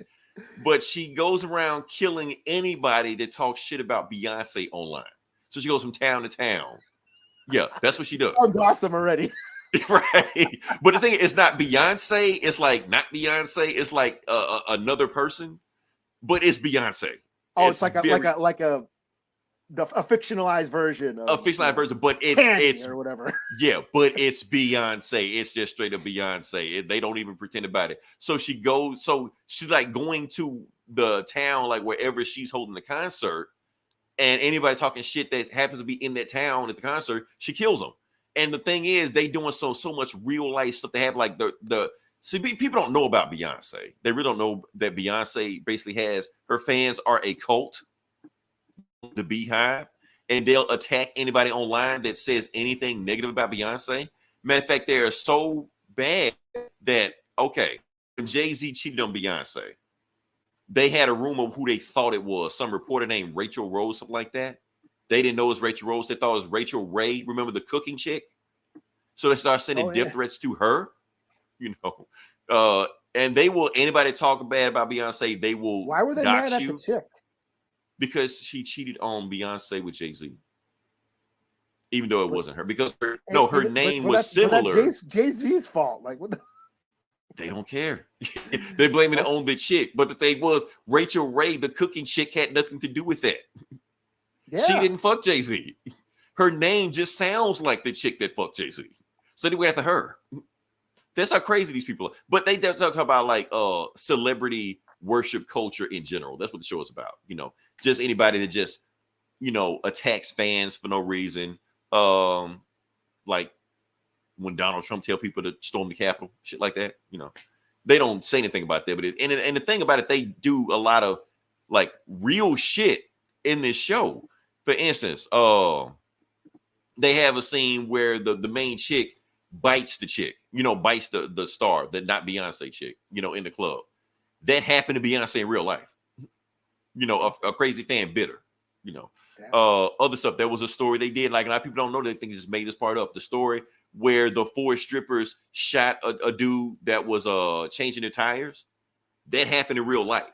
But she goes around killing anybody that talks shit about Beyonce online. So she goes from town to town. Yeah, that's what she does. Sounds awesome already. Right, but the thing is, it's not Beyonce. It's like not Beyonce. It's like another person, but it's Beyonce. Oh, it's like a a fictionalized version of but Tandy it's or whatever. yeah, but it's Beyonce. It's just straight up Beyonce. They don't even pretend about it. So she's like going to the town, like wherever she's holding the concert, and anybody talking shit that happens to be in that town at the concert, she kills them. And the thing is, they doing so much real life stuff. They have like see, people don't know about Beyonce. They really don't know that Beyonce basically has her fans are a cult, the Beehive, and they'll attack anybody online that says anything negative about Beyonce. Matter of fact, they are so bad that when Jay-Z cheated on Beyonce, they had a rumor of who they thought it was. Some reporter named Rachel Rose, something like that. They didn't know it was Rachel Rose. They thought it was Rachel Ray. Remember the cooking chick? So they started sending death threats to her. And they will, anybody talk bad about Beyonce, they will. Why were they mad at the chick? Because she cheated on Beyonce with Jay-Z, even though it wasn't her. Because her name was similar. That's Jay-Z's fault. Like what? They don't care. They're blaming it on the chick. But the thing was, Rachel Ray, the cooking chick, had nothing to do with that. Yeah. She didn't fuck Jay-Z. Her name just sounds like the chick that fucked Jay-Z. So they went after her. That's how crazy these people are. But they talk about like celebrity worship culture in general. That's what the show is about. Just anybody that just, attacks fans for no reason. Like when Donald Trump tell people to storm the Capitol, shit like that. They don't say anything about that. But and the thing about it, they do a lot of like real shit in this show. For instance, they have a scene where the main chick bites the chick, bites the star, the not Beyonce chick, in the club. That happened to Beyonce in real life. A crazy fan bit her. Other stuff. There was a story they did. Like a lot of people don't know. They think they just made this part up. The story where the 4 strippers shot a dude that was changing their tires. That happened in real life.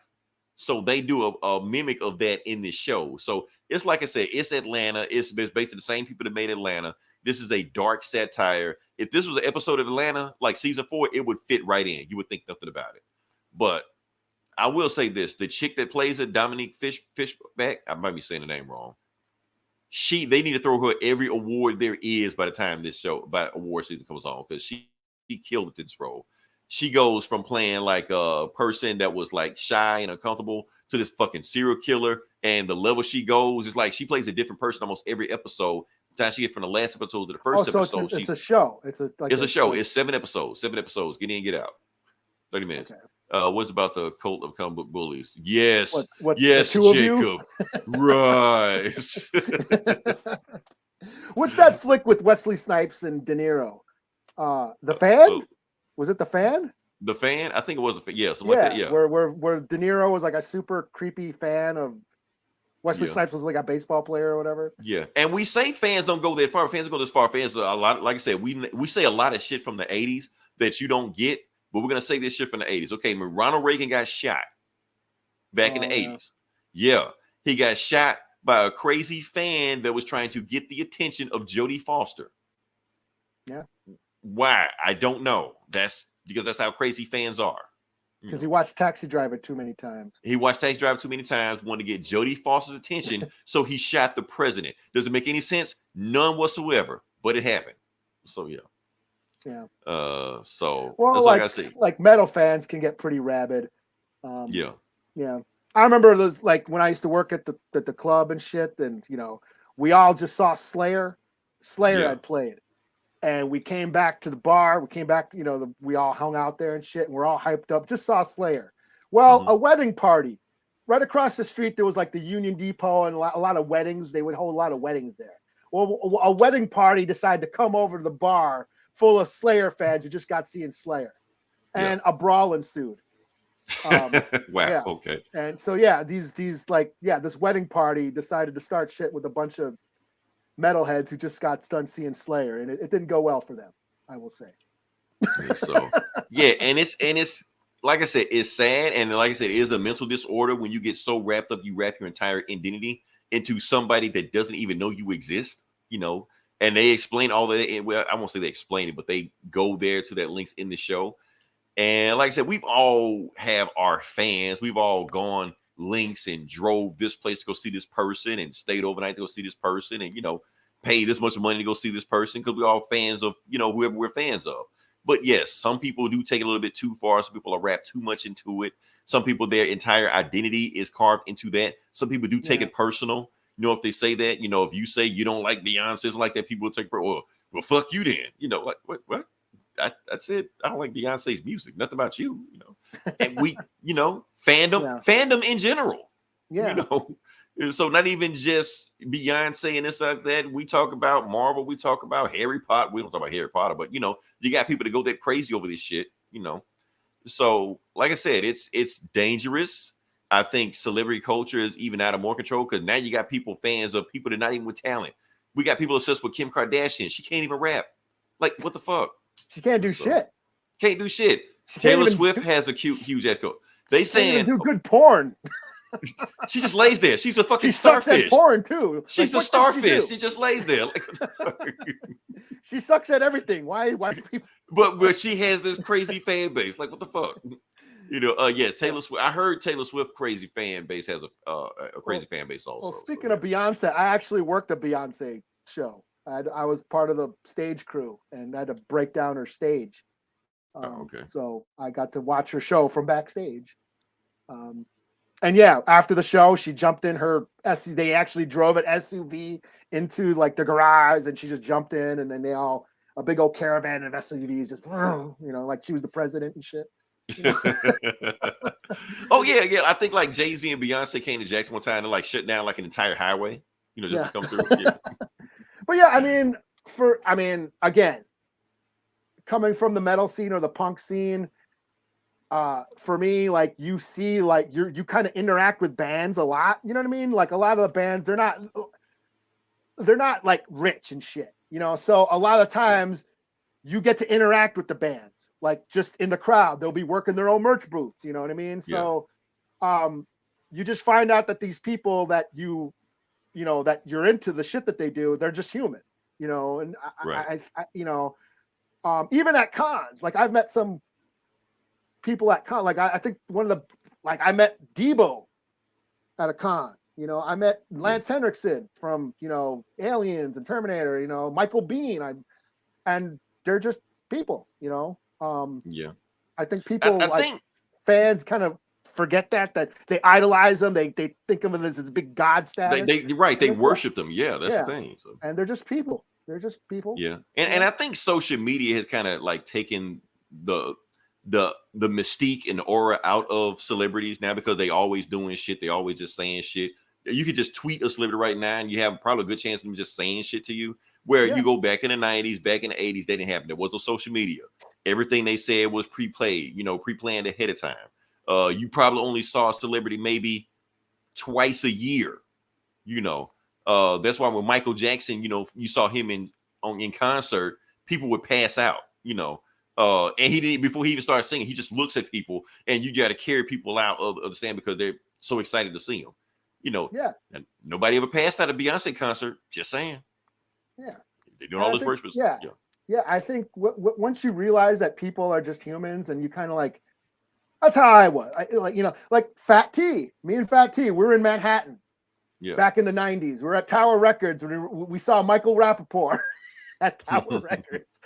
So they do a mimic of that in this show. So it's like I said, it's Atlanta. It's basically the same people that made Atlanta. This is a dark satire. If this was an episode of Atlanta, like season 4, it would fit right in. You would think nothing about it. But I will say this: the chick that plays it, Dominique Fishback, I might be saying the name wrong. They need to throw her every award there is by the time this award season comes on, because she killed it in this role. She goes from playing like a person that was like shy and uncomfortable to this fucking serial killer, and the level she goes is like she plays a different person almost every episode. The time she gets from the last episode to the first episode. It's a show. It's a show. It's 7 episodes. 7 episodes. Get in, get out. 30 minutes. Okay. What's about the cult of comic book bullies? Yes. Yes, Jacob. Right. What's that flick with Wesley Snipes and De Niro? The Fan? Was it The Fan? The Fan? I think it was a fan. Yeah, like that. Yeah. Where De Niro was like a super creepy fan of Wesley Snipes was like a baseball player or whatever. Yeah. And we say fans don't go that far. Fans don't go this far. Fans a lot, like I said, we say a lot of shit from the 80s that you don't get. But we're going to say this shit from the 80s. Okay, when Ronald Reagan got shot back in the 80s. Yeah, he got shot by a crazy fan that was trying to get the attention of Jodie Foster. Yeah. Why? I don't know. That's because that's how crazy fans are. Because he watched Taxi Driver too many times. He watched Taxi Driver too many times, wanted to get Jodie Foster's attention, so he shot the president. Does it make any sense? None whatsoever, but it happened. So, yeah. Yeah. So well, that's like I see. Like metal fans can get pretty rabid. Yeah. I remember those, like when I used to work at the club and shit, and we all just saw Slayer. Slayer had played, and we came back to the bar. We came back, we all hung out there and shit, and we're all hyped up. Just saw Slayer. Well, a wedding party right across the street. There was like the Union Depot and a lot of weddings. They would hold a lot of weddings there. Well, a wedding party decided to come over to the bar full of Slayer fans who just got seeing Slayer, and a brawl ensued. Wow. Yeah. Okay. And so this wedding party decided to start shit with a bunch of metalheads who just got done seeing Slayer, and it didn't go well for them, I will say. So and it's like I said, it's sad, and like I said, it is a mental disorder when you get so wrapped up, you wrap your entire identity into somebody that doesn't even know you exist, And they explain all that. Well, I won't say they explain it, but they go there to that links in the show. And like I said, we've all have our fans. We've all gone links and drove this place to go see this person and stayed overnight to go see this person and, you know, pay this much money to go see this person because we're all fans of, you know, whoever we're fans of. But yes, some people do take it a little bit too far. Some people are wrapped too much into it. Some people, their entire identity is carved into that. Some people do take it personal. You know, if they say that, you know, if you say you don't like Beyonce, like that, people will take, well, fuck you then. You know, like, what? I said, I don't like Beyonce's music. Nothing about you, you know. And we, you know, fandom in general. Yeah. You know, so not even just Beyonce and this like that. We talk about Marvel. We talk about Harry Potter. We don't talk about Harry Potter, but, you know, you got people that go that crazy over this shit, you know. So, like I said, it's dangerous. I think celebrity culture is even out of more control because now you got people, fans of people that are not even with talent. We got people obsessed with Kim Kardashian. She can't even rap. Like, what the fuck? She can't do shit. Can't do shit. Taylor Swift has a huge ass coat. They saying do good porn. She just lays there. She's a fucking starfish. She sucks at porn too. She's like, a starfish. She just lays there. Like, she sucks at everything. Why people? But she has this crazy fan base. Like, what the fuck? You know, yeah, Taylor Swift. I heard Taylor Swift crazy fan base has a crazy fan base also. Well, speaking of Beyonce, I actually worked a Beyonce show. I was part of the stage crew and I had to break down her stage. Okay. So I got to watch her show from backstage. And yeah, after the show, she jumped in her SUV. They actually drove an SUV into like the garage, and she just jumped in, and then a big old caravan of SUVs, just you know, like she was the president and shit. You know? Oh yeah. I think like Jay-Z and Beyonce came to Jackson one time to like shut down like an entire highway, you know, just to come through. Yeah. But yeah, I mean, again, coming from the metal scene or the punk scene. For me, like you see, like you kind of interact with bands a lot. You know what I mean? Like a lot of the bands, they're not like rich and shit, you know? So a lot of times you get to interact with the bands, like just in the crowd, they'll be working their own merch booths. You know what I mean? So, you just find out that these people that you know, that you're into the shit that they do, they're just human, you know? And I you know, even at cons, like I've met some people at con, like I think I met Debo at a con, you know, I met Lance Henriksen from, you know, Aliens and Terminator, you know, Michael Biehn, and they're just people, you know. I think people fans kind of forget that they idolize them, they think of them as a big god status. They worship them. Yeah, that's the thing. So. And they're just people. Yeah, and I think social media has kind of like taken the mystique and aura out of celebrities now because they always doing shit. They always just saying shit. You could just tweet a celebrity right now and you have probably a good chance of them just saying shit to you. Where you go back in the 90s, back in the 80s, they didn't happen. There was no social media. Everything they said was pre-played, you know, pre-planned ahead of time. You probably only saw a celebrity maybe twice a year, you know. That's why when Michael Jackson, you know, you saw him in concert, people would pass out, you know. And he didn't, before he even started singing, he just looks at people, and you got to carry people out of the stand because they're so excited to see him, you know. Yeah. And nobody ever passed out a Beyonce concert. Just saying. Yeah. They're doing all this work. Yeah. I think once you realize that people are just humans, and you kind of like, that's how I was. Like, you know, like Fat T. Me and Fat T. We were in Manhattan. Yeah. Back in the 90s, we were at Tower Records when we saw Michael Rappaport at Tower Records.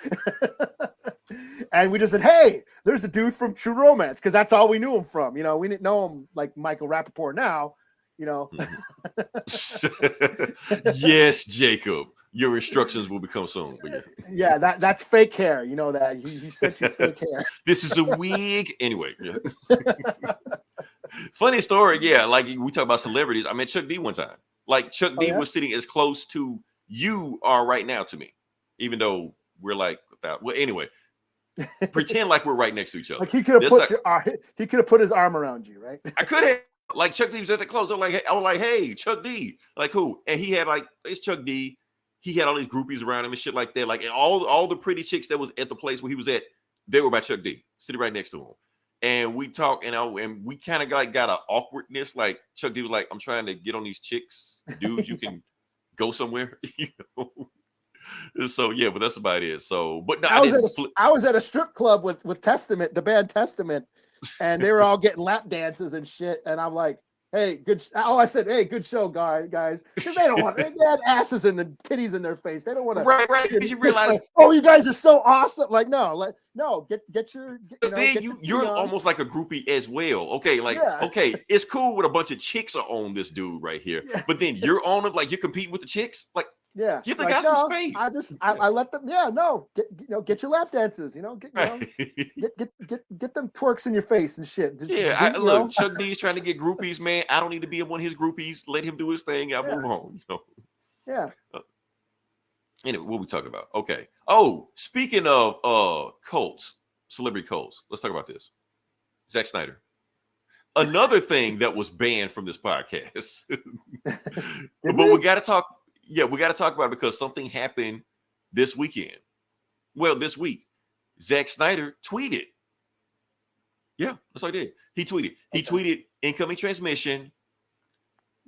And we just said, hey, there's a dude from True Romance, because that's all we knew him from. You know, we didn't know him like Michael Rappaport now, you know. Yes, Jacob. Your instructions will become soon. Yeah, that's fake hair. You know that. He sent you fake hair. This is a wig. Anyway. Yeah. Funny story. Yeah, like we talk about celebrities. I met Chuck D one time. Like Chuck D was sitting as close to you are right now to me. Even though we're like, well, anyway. Pretend like we're right next to each other. Like he could have put his arm around you, right? I could have. Like Chuck D was at the close. I was like, hey, Chuck D. Like who? And he had like, it's Chuck D. He had all these groupies around him and shit like that. Like all the pretty chicks that was at the place where he was at, they were by Chuck D, sitting right next to him. And we talked, and we kind of got an awkwardness. Like Chuck D was like, I'm trying to get on these chicks. Dude, you can go somewhere. You know? So yeah, but that's about it. So, but no, I was at a strip club with Testament, the band Testament, and they were all getting lap dances and shit. And I'm like, hey, good. Oh, I said, hey, good show, guys. Because they don't want. They had asses and the titties in their face. They don't want to. Right. Because you realize, like, oh, you guys are so awesome. Like, no, get your. You're almost like a groupie as well. Okay, okay, it's cool when a bunch of chicks are on this dude right here, but then you're on him like you're competing with the chicks. Like, give the guy some space. I let them. Yeah, no, get your lap dances. Get them twerks in your face and shit. Just, look, Chuck D's trying to get groupies, man. I don't need to be one of his groupies. Let him do his thing. I'll move on. Yeah. Anyway, what we talking about? Okay. Oh, speaking of cults, celebrity cults, let's talk about this. Zack Snyder. Another thing that was banned from this podcast. But we got to talk. Yeah, we got to talk about it because something happened this weekend. Well, this week, Zack Snyder tweeted. Yeah, that's what he did. He tweeted. He tweeted incoming transmission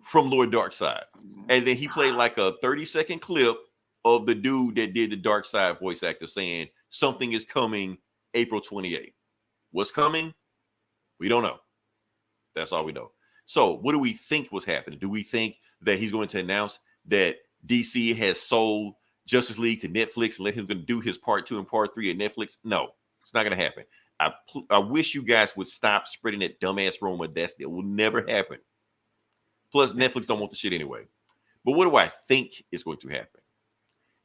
from Lord Darkseid. And then he played like a 30-second clip of the dude that did the Darkseid voice actor saying something is coming April 28th. What's coming? We don't know. That's all we know. So what do we think was happening? Do we think that he's going to announce that DC has sold Justice League to Netflix and let him do his part 2 and part 3 at Netflix? No, it's not going to happen. I wish you guys would stop spreading that dumbass rumor. That will never happen. Plus, Netflix don't want the shit anyway. But what do I think is going to happen?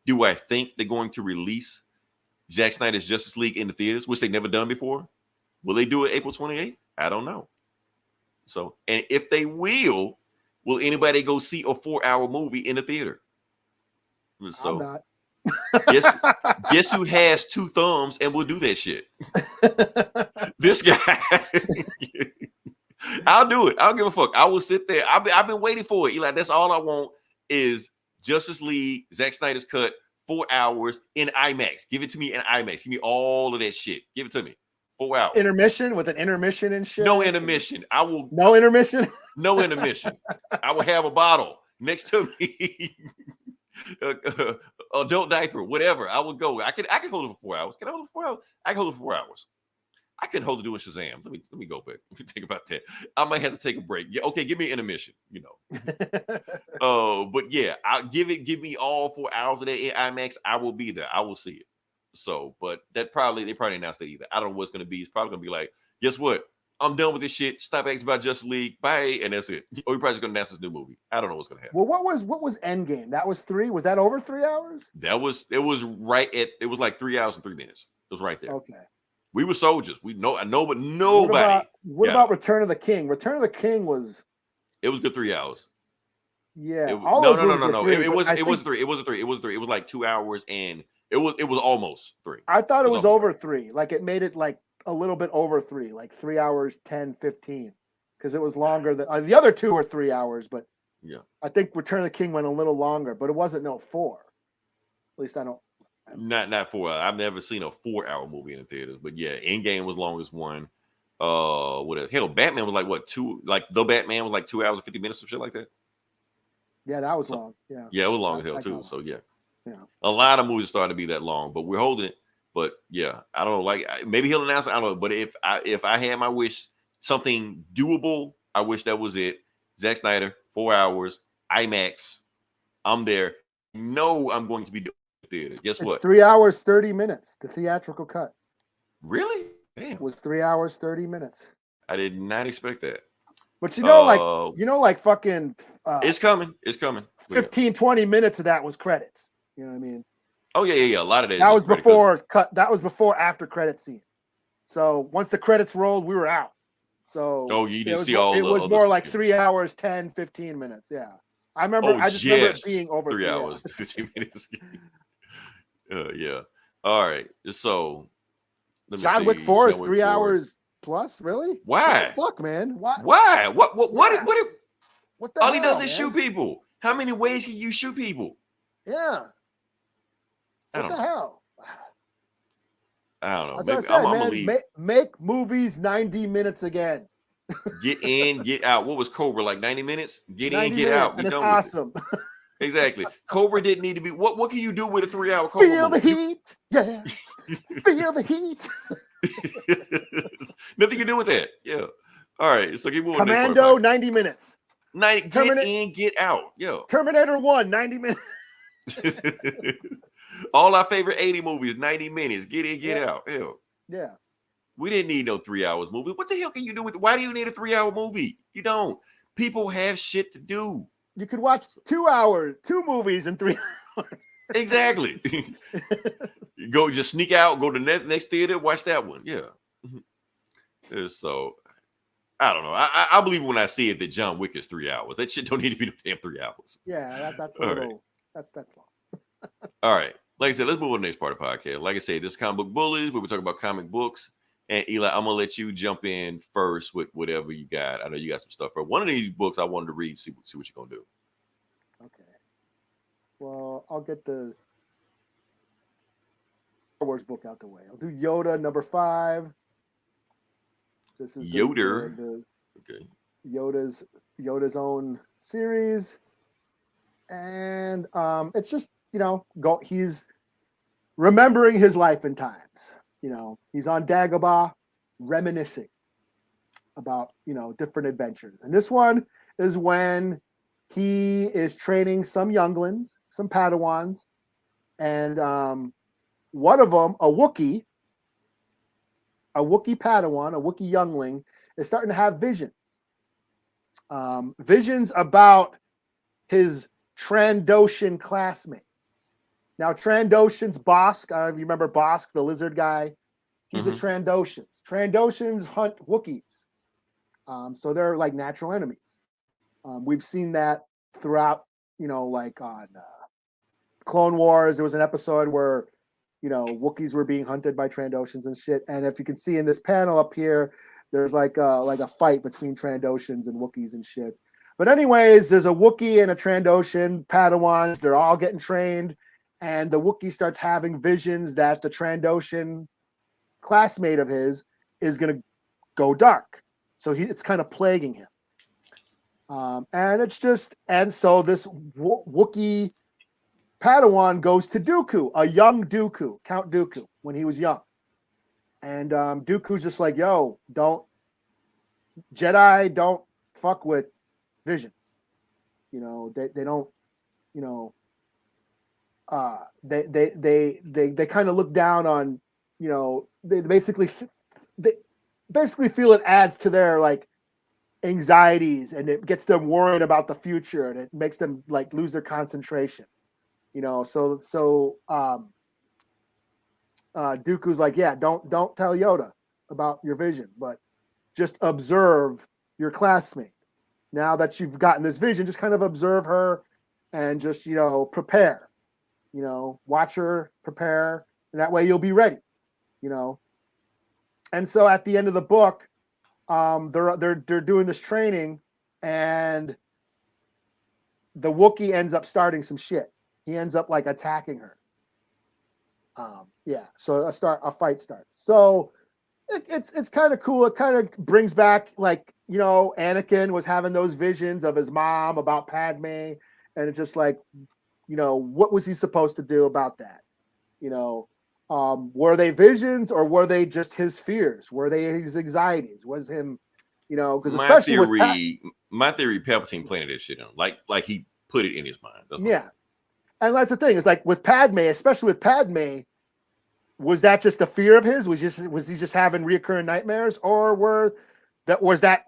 Do I think they're going to release Zack Snyder's Justice League in the theaters, which they've never done before? Will they do it April 28th? I don't know. So, and if they will anybody go see a 4-hour movie in the theater? So, I'm not. guess who has 2 thumbs and will do that shit? This guy. I'll do it. I don't give a fuck. I will sit there. I've been waiting for it. Eli, that's all I want is Justice League, Zack Snyder's cut, 4 hours in IMAX. Give it to me in IMAX. Give me all of that shit. Give it to me. 4 hours. Intermission with an intermission and shit. No intermission. I will. No intermission. No intermission. I will have a bottle next to me. Adult diaper, whatever. I will go. I can hold it for 4 hours. Can I hold it for 4 hours? I can hold it for 4 hours. I couldn't hold it doing Shazam. Let me go back. Let me think about that. I might have to take a break. Yeah, okay, give me an intermission, but yeah, I'll give me all 4 hours of that in IMAX. I will be there. I will see it. So, but they probably announced that either. I don't know what's gonna be. It's probably gonna be like, guess what? I'm done with this shit. Stop asking about Justice League. Bye, and that's it. Or we're probably gonna announce this new movie. I don't know what's gonna happen. Well, what was Endgame? That was 3. Was that over 3 hours? It was right at. It was like 3 hours and 3 minutes. It was right there. Okay. We were soldiers. I know, but nobody. What about Return of the King? Return of the King was. It was good 3 hours. Yeah. No. It wasn't 3. It wasn't 3. It was 3. It was like 2 hours and it was almost 3. I thought it was over 3. Like it made it like a little bit over 3, like 3 hours, 10, 15. Because it was longer than the other 2 were 3 hours, but yeah. I think Return of the King went a little longer, but it wasn't 4. At least I don't. Not 4. I've never seen a 4-hour movie in the theaters, but yeah, Endgame was longest one. What else? Hell, Batman was like what 2? Like the Batman was like 2 hours and 50 minutes or shit like that. Yeah, that was long. Yeah, it was long as hell too. So yeah, a lot of movies starting to be that long, but we're holding it. But yeah, I don't know. Like maybe he'll announce it. I don't know. But if I had my wish, something doable, I wish that was it. Zack Snyder, 4 hours, IMAX. I'm there. No, I'm going to be doing theater. Guess what? 3 hours, 30 minutes. The theatrical cut. Really? Damn. Was 3 hours, 30 minutes. I did not expect that. But like fucking. It's coming. It's coming. 15, 20 minutes of that was credits. You know what I mean? Oh yeah. A lot of that. That was before cut. That was before after credit scenes. So once the credits rolled, we were out. So you didn't see all. It was more like 3 hours, 10, 15 minutes. Yeah, I remember. I just remember it being over 3 hours, 15 minutes. Yeah. All right. So John Wick 4 is 3 hours plus. Really? Why? What the fuck, man? Why? What the all he does man? is shoot people. How many ways can you shoot people? Yeah. What the hell? I don't know. Maybe I'm gonna leave. Make movies 90 minutes again. Get in, get out. What was Cobra like? 90 minutes? Get in, get out. And it's awesome. Exactly. Cobra didn't need to be. What can you do with a 3-hour Cobra? Feel the heat. Yeah. Feel the heat. Nothing you can do with that. Yeah. All right, so keep moving. Commando, 90 minutes. 90, get in, get out. Yo. Terminator 1, 90 minutes. All our favorite 80 movies, 90 minutes. Get in, get out. Hell. Yeah. We didn't need no 3 hours movie. What the hell can you do with it? Why do you need a 3-hour movie? You don't. People have shit to do. You could watch 2 hours, 2 movies in 3 hours. Exactly. Go just sneak out, go to next theater, watch that one. Yeah. So I don't know. I believe when I see it that John Wick is 3 hours. That shit don't need to be the damn 3 hours. Yeah, that's a little. Right. That's long. All right. Like I said, let's move on to the next part of the podcast. Like I said, this is Comic Book Bullies, where we talk about comic books. And Eli, I'm gonna let you jump in first with whatever you got. I know you got some stuff. For one of these books, I wanted to read. See what you're gonna do. Okay. Well, I'll get the Star Wars book out the way. I'll do Yoda number 5. This is Yoda. Okay. Yoda's own series, and it's just he's remembering his life and times. He's on Dagobah, reminiscing about different adventures, and this one is when he is training some younglings, some Padawans, and one of them, a Wookiee Padawan, a Wookiee youngling, is starting to have visions. Visions about his Trandoshan classmates. Now, Trandoshan's Bosk, you remember Bosk, the lizard guy? He's a Trandoshan. Trandoshans hunt Wookiees. So they're like natural enemies. We've seen that throughout, like on Clone Wars. There was an episode where Wookiees were being hunted by Trandoshans and shit. And if you can see in this panel up here, there's like a fight between Trandoshans and Wookiees and shit. But anyways, there's a Wookiee and a Trandoshan Padawans. They're all getting trained, and the Wookiee starts having visions that the Trandoshan classmate of his is going to go dark. So it's kind of plaguing him. And so this Wookiee Padawan goes to Dooku, a young Dooku, Count Dooku, when he was young. And Dooku's just like, yo, Jedi don't fuck with visions. They don't, they kind of look down on, they basically feel it adds to their like anxieties, and it gets them worried about the future, and it makes them like lose their concentration. So Dooku's like, yeah, don't tell Yoda about your vision, but just observe your classmate. Now that you've gotten this vision, just kind of observe her and just, prepare, watch her, prepare, and that way you'll be ready, And so at the end of the book, they're doing this training, and the Wookiee ends up starting some shit. He ends up like attacking her. So a fight starts. So it's kind of cool. It kind of brings back like, Anakin was having those visions of his mom about Padme, and it's just like, what was he supposed to do about that? Were they visions, or were they just his fears? Were they his anxieties? Was him, because especially my theory, Palpatine planted that shit on, like he put it in his mind. Yeah. And that's the thing. It's like with Padme, especially with Padme, was that just a fear of his? Was he just having reoccurring nightmares, or was that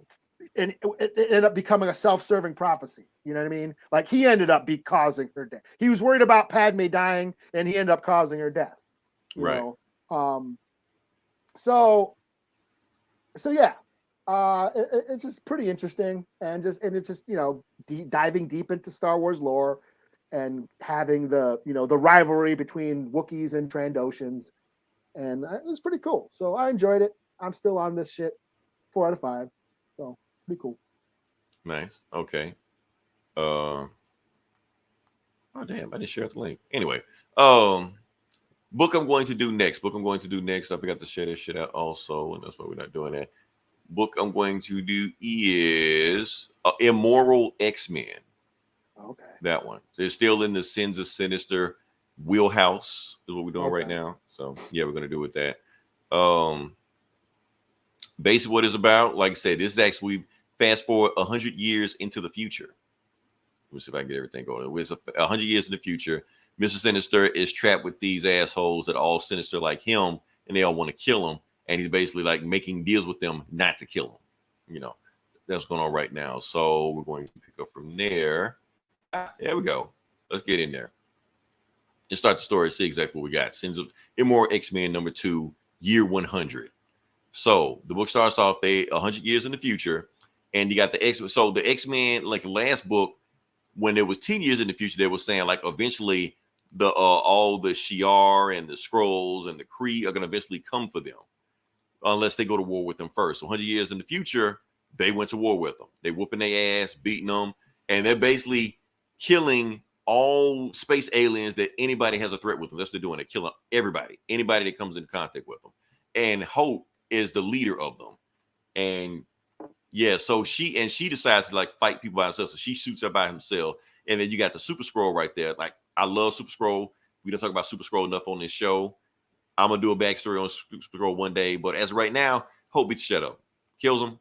it ended up becoming a self-serving prophecy? You know what I mean? Like he ended up causing her death. He was worried about Padme dying, and he ended up causing her death. You know? So yeah. It's just pretty interesting, and it's just diving deep into Star Wars lore, and having the the rivalry between Wookiees and Trandoshans, and it was pretty cool. So I enjoyed it. I'm still on this shit. 4 out of 5. So pretty cool. Nice. Okay. Oh damn! I didn't share the link. Anyway, book I'm going to do next. I forgot to share this shit out also, and that's why we're not doing that. Book I'm going to do is Immoral X-Men. Okay. That one. They're still in the Sins of Sinister wheelhouse is what we're doing right now. So yeah, we're gonna do with that. Basically, what it's about, like I said, this is actually fast forward 100 years into the future. Let me see if I can get everything going. It's 100 years in the future. Mr. Sinister is trapped with these assholes that are all sinister like him, and they all want to kill him. And he's basically like making deals with them not to kill him. You know, that's going on right now. So we're going to pick up from there. There we go. Let's get in there. Let's start the story. See exactly what we got. Sins of Immoral X-Men #2, year 100. So the book starts off 100 years in the future, and you got the X. So the X-Men, like the last book, when it was 10 years in the future, they were saying like eventually the all the Shi'ar and the Skrulls and the Kree are going to eventually come for them, unless they go to war with them first. So 100 years in the future, they went to war with them. They whooping their ass, beating them, and they're basically killing all space aliens that anybody has a threat with them. That's what they're doing. They're killing everybody, anybody that comes into contact with them. And Hope is the leader of them. And yeah, so she decides to like fight people by herself. So she shoots up by himself. And then you got the Super Skrull right there. Like, I love Super Skrull. We don't talk about Super Skrull enough on this show. I'm gonna do a backstory on Super Skrull one day, but as of right now, Hope beats shut up, kills him.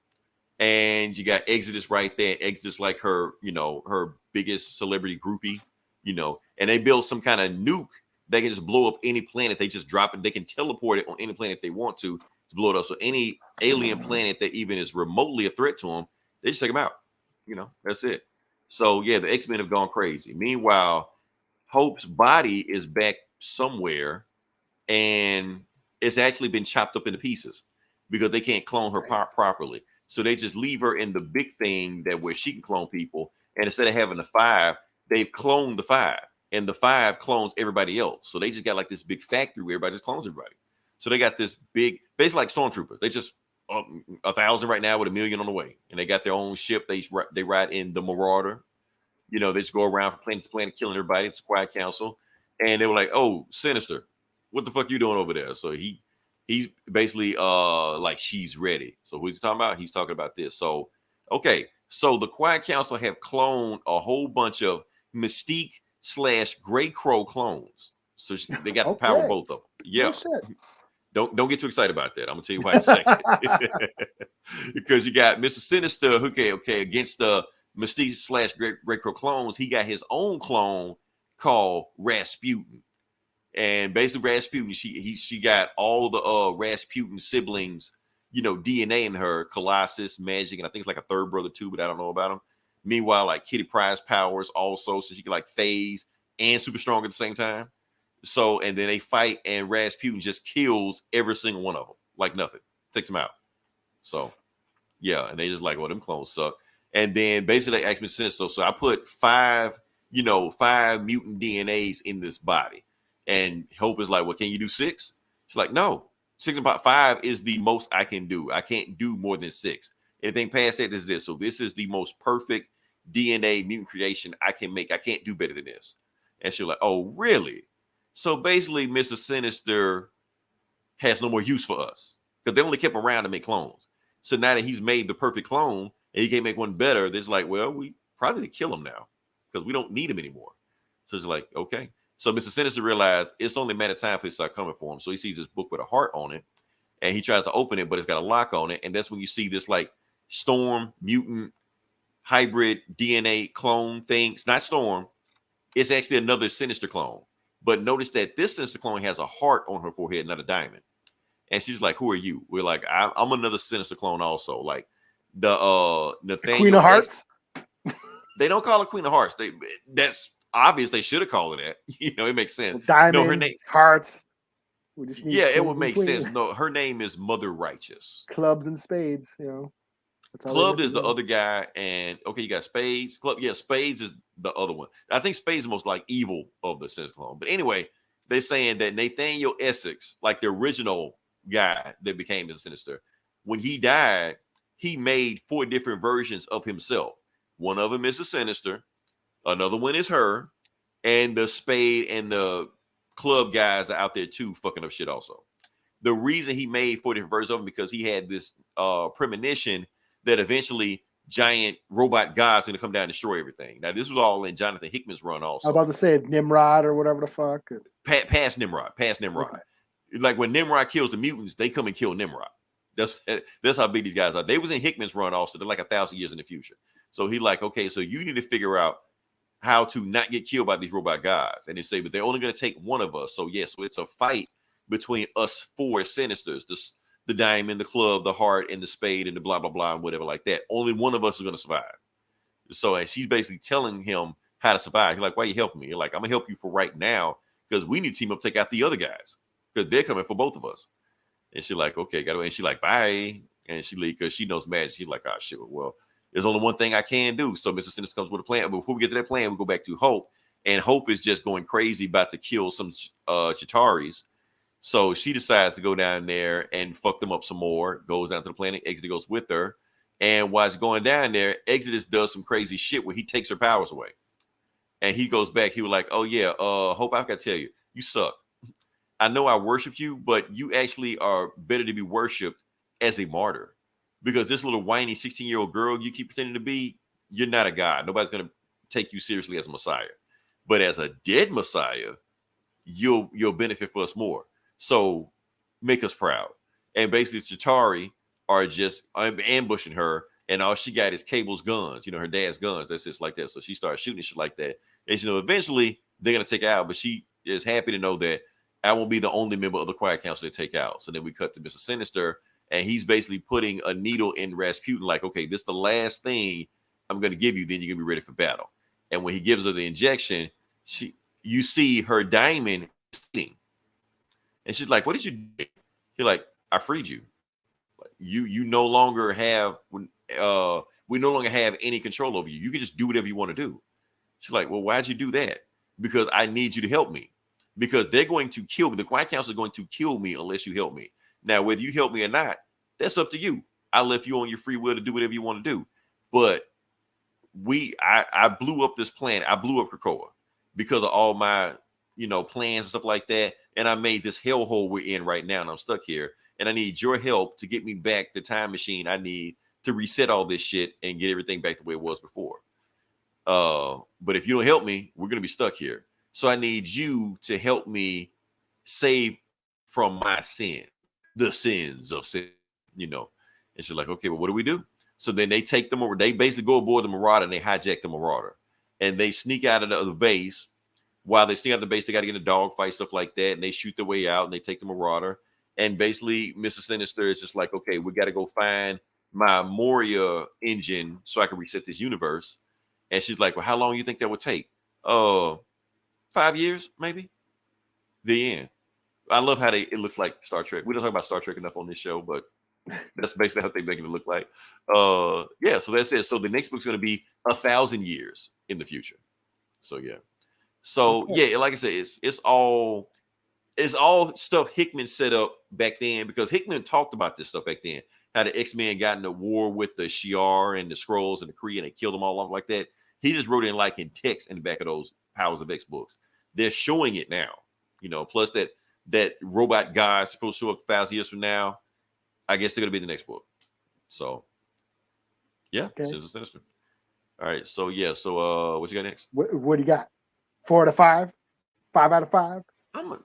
And you got Exodus right there. Exodus like her, you know, her biggest celebrity groupie, you know, and they build some kind of nuke that can just blow up any planet. They just drop it. They can teleport it on any planet they want to blow it up. So any alien planet that even is remotely a threat to them, they just take them out. You know, that's it. So yeah, the X-Men have gone crazy. Meanwhile, Hope's body is back somewhere, and it's actually been chopped up into pieces because they can't clone her properly. So they just leave her in the big thing that where she can clone people. And instead of having the 5, they've cloned the 5, and the 5 clones everybody else. So they just got like this big factory where everybody just clones everybody. So they got this big, basically like stormtroopers. They just 1,000 right now with 1,000,000 on the way, and they got their own ship. They ride in the Marauder. You know, they just go around from planet to planet killing everybody. It's a quiet council, and they were like, "Oh, Sinister, what the fuck you doing over there?" So he's basically like, she's ready. So who's he talking about? He's talking about this. So okay, so the Quiet Council have cloned a whole bunch of Mystique / Grey Crow clones. So they got the power of both of them. Yeah. Don't get too excited about that. I'm gonna tell you why in a second. Because you got Mr. Sinister, okay, against the Mystique / Grey Crow clones, he got his own clone called Rasputin. And basically Rasputin, she got all the Rasputin siblings, you know, DNA in her, Colossus, Magic, and I think it's like a third brother too, but I don't know about him. Meanwhile, like Kitty Pryde's powers also, so she can like phase and super strong at the same time. So, and then they fight, and Rasputin just kills every single one of them like nothing, takes them out. So, yeah, and they just like, well, them clones suck. And then basically they asked me Sinister. So I put 5 mutant DNAs in this body. And Hope is like, well, can you do 6? She's like, no, 6.5 is the most I can do. I can't do more than 6. Anything past that is this. So this is the most perfect DNA mutant creation I can make. I can't do better than this. And she's like, oh, really? So basically, Mr. Sinister has no more use for us because they only kept him around to make clones. So now that he's made the perfect clone and he can't make one better, they're like, well, we probably need to kill him now because we don't need him anymore. So it's like, okay. So Mr. Sinister realized it's only a matter of time for it to start coming for him. So he sees this book with a heart on it, and he tries to open it, but it's got a lock on it. And that's when you see this like Storm mutant hybrid DNA clone thing. It's not Storm. It's actually another Sinister clone. But notice that this Sinister clone has a heart on her forehead, not a diamond. And she's like, who are you? We're like, I'm another Sinister clone also. Like the Nathaniel Queen of Hearts. They don't call her Queen of Hearts. That's obvious. They should have called her that. You know, it makes sense. Diamonds, no, her name, hearts. We just need it would make sense. No, her name is Mother Righteous. Clubs and spades, you know. Club is the other guy, and okay, you got Spades. Club, yeah, Spades is the other one. I think Spades is the most like evil of the Sinister clone. But anyway, they're saying that Nathaniel Essex, like the original guy that became the Sinister, when he died, he made 4 different versions of himself. One of them is the Sinister, another one is her, and the Spade and the Club guys are out there too, fucking up shit also. The reason he made 4 different versions of him because he had this premonition that eventually giant robot gods going to come down and destroy everything. Now, this was all in Jonathan Hickman's run also. I was about to say Nimrod or whatever the fuck. Past Nimrod. Okay. Like when Nimrod kills the mutants, they come and kill Nimrod. That's how big these guys are. They was in Hickman's run also. They're like 1,000 years in the future. So he like, okay, so you need to figure out how to not get killed by these robot guys. And they say, but they're only going to take one of us. So yeah, so it's a fight between us four Sinisters, the diamond, the club, the heart, and the spade, and the blah blah blah, and whatever like that. Only one of us is going to survive. So and she's basically telling him how to survive. He's like, why are you helping me? You're like, I'm gonna help you for right now because we need to team up, take out the other guys because they're coming for both of us. And she's like, okay, got to. And she like, bye. And she leave because she knows magic. She's like, oh shit, well, there's only one thing I can do. So Mr. Sinister comes with a plan. But before we get to that plan, we go back to Hope. And Hope is just going crazy, about to kill some Chitaris. So she decides to go down there and fuck them up some more. Goes down to the planet. Exodus goes with her. And while she's going down there, Exodus does some crazy shit where he takes her powers away. And he goes back. He was like, oh yeah, Hope, I gotta tell you, you suck. I know I worship you, but you actually are better to be worshipped as a martyr. Because this little whiny 16-year-old girl you keep pretending to be, you're not a god. Nobody's going to take you seriously as a Messiah. But as a dead Messiah, you'll benefit for us more. So make us proud. And basically, Chitauri are just ambushing her, and all she got is Cable's guns, her dad's guns. That's just like that. So she starts shooting shit like that. And eventually they're going to take her out, but she is happy to know that I won't be the only member of the Quiet Council to take out. So then we cut to Mr. Sinister. And he's basically putting a needle in Rasputin, like, okay, this is the last thing I'm going to give you. Then you're going to be ready for battle. And when he gives her the injection, you see her diamond sitting. And she's like, what did you do? He's like, I freed you. You no longer have, we no longer have any control over you. You can just do whatever you want to do. She's like, well, why'd you do that? Because I need you to help me. Because they're going to kill me. The Quiet Council is going to kill me unless you help me. Now, whether you help me or not, that's up to you. I left you on your free will to do whatever you want to do. But I blew up this planet. I blew up Krakoa because of all my, plans and stuff like that. And I made this hellhole we're in right now, and I'm stuck here. And I need your help to get me back the time machine I need to reset all this shit and get everything back the way it was before. But if you don't help me, we're going to be stuck here. So I need you to help me save from my sin. The sins of sin, And she's like, okay, well, what do we do? So then they take them over. They basically go aboard the Marauder and they hijack the Marauder. And they sneak out of the base. While they sneak out of the base, they got to get in a dogfight, stuff like that. And they shoot their way out and they take the Marauder. And basically, Mr. Sinister is just like, okay, we got to go find my Moria engine so I can reset this universe. And she's like, well, how long do you think that would take? 5 years, maybe? The end. I love how it looks like Star Trek. We don't talk about Star Trek enough on this show, but that's basically how they make it look like. Yeah, so that's it. So the next book's going to be 1,000 years in the future. So yeah. So yeah, like I said, it's all stuff Hickman set up back then, because Hickman talked about this stuff back then. How the X-Men got in a war with the Shi'ar and the Skrulls and the Kree, and they killed them all off like that. He just wrote it in text in the back of those Powers of X books. They're showing it now. Plus that robot guy's supposed to show up 1,000 years from now. I guess they're going to be the next book. So, yeah, okay. Sinister. All right, so yeah, so what you got next? What do you got? 4 out of 5? 5 out of 5? I'm gonna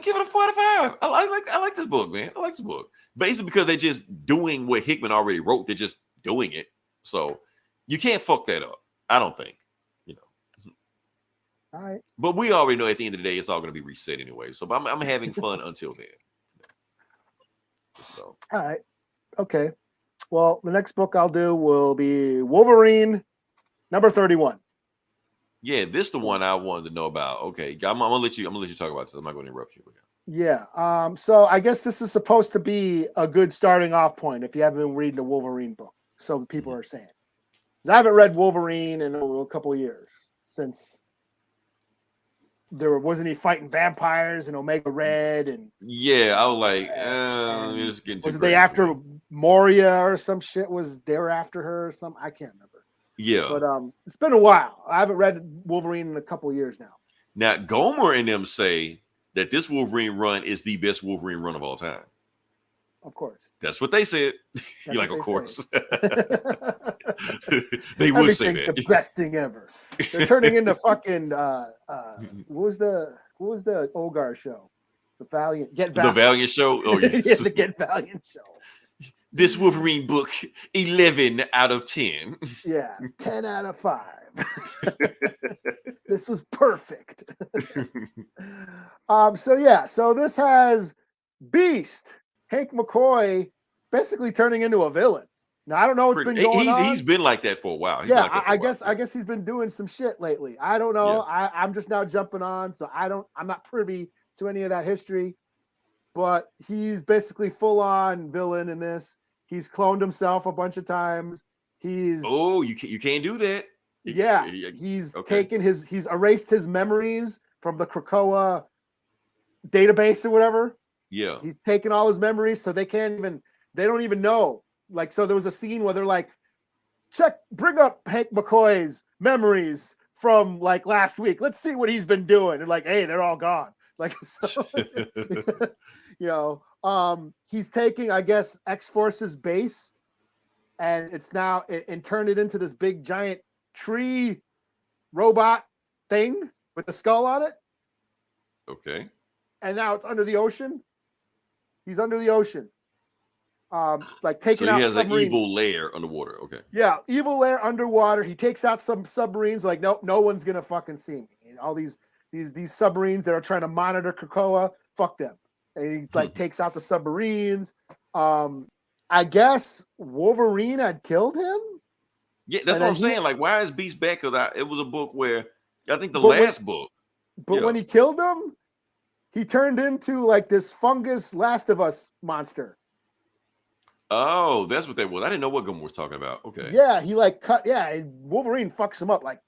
give it a 4 out of 5. I like this book, man. I like this book. Basically because they're just doing what Hickman already wrote. They're just doing it. So you can't fuck that up. I don't think. All right. But we already know at the end of the day, it's all going to be reset anyway. So I'm having fun until then. So. All right. Okay. Well, the next book I'll do will be Wolverine number 31. Yeah, this is the one I wanted to know about. Okay. I'm gonna let you talk about this. I'm not going to interrupt you. Yeah. So I guess this is supposed to be a good starting off point if you haven't been reading the Wolverine book. So people are saying. Because I haven't read Wolverine in a couple of years since wasn't he fighting vampires and Omega Red and yeah, I was like, it's getting too was they after Moria or some shit? Was they were after her or something? I can't remember. Yeah, but it's been a while. I haven't read Wolverine in a couple of years now. Now Gomer and them say that this Wolverine run is the best Wolverine run of all time. Of course, that's what they said. You're like, of course. They would say that. The best thing ever. They're turning into fucking what was the Ogar show? The Valiant, Get The Valiant. Valiant show. Oh yes, Yeah, the Get Valiant show. This Wolverine book, 11 out of 10. Yeah, 10 out of 5. This was perfect. So this has Beast, Hank McCoy, basically turning into a villain. Now I don't know what's been going on. He's been like that for a while. I guess he's been doing some shit lately. I don't know. Yeah. I'm just now jumping on, so I'm not privy to any of that history. But he's basically full on villain in this. He's cloned himself a bunch of times. You can't do that. Yeah, he's he's erased his memories from the Krakoa database or whatever. Yeah, he's taken all his memories, so they don't even know. Like, so there was a scene where they're like, bring up Hank McCoy's memories from like last week. Let's see what he's been doing. And like, hey, they're all gone. Like, so, he's taking, I guess, X-Force's base, and it's now and turned it into this big giant tree robot thing with the skull on it. Okay. And now it's under the ocean. He's under the ocean. Like taking out submarines. So he has an evil lair underwater. Okay. Yeah, evil lair underwater. He takes out some submarines. Like, no one's gonna fucking see me. And all these submarines that are trying to monitor Krakoa, fuck them. And he like takes out the submarines. I guess Wolverine had killed him. Yeah, that's what I'm saying. Like, why is Beast back? Because it was a book where I think the last book. But when he killed him, he turned into like this fungus Last of Us monster. Oh, that's what that was. I didn't know what Gum was talking about. Okay. Yeah, he like Wolverine fucks him up, like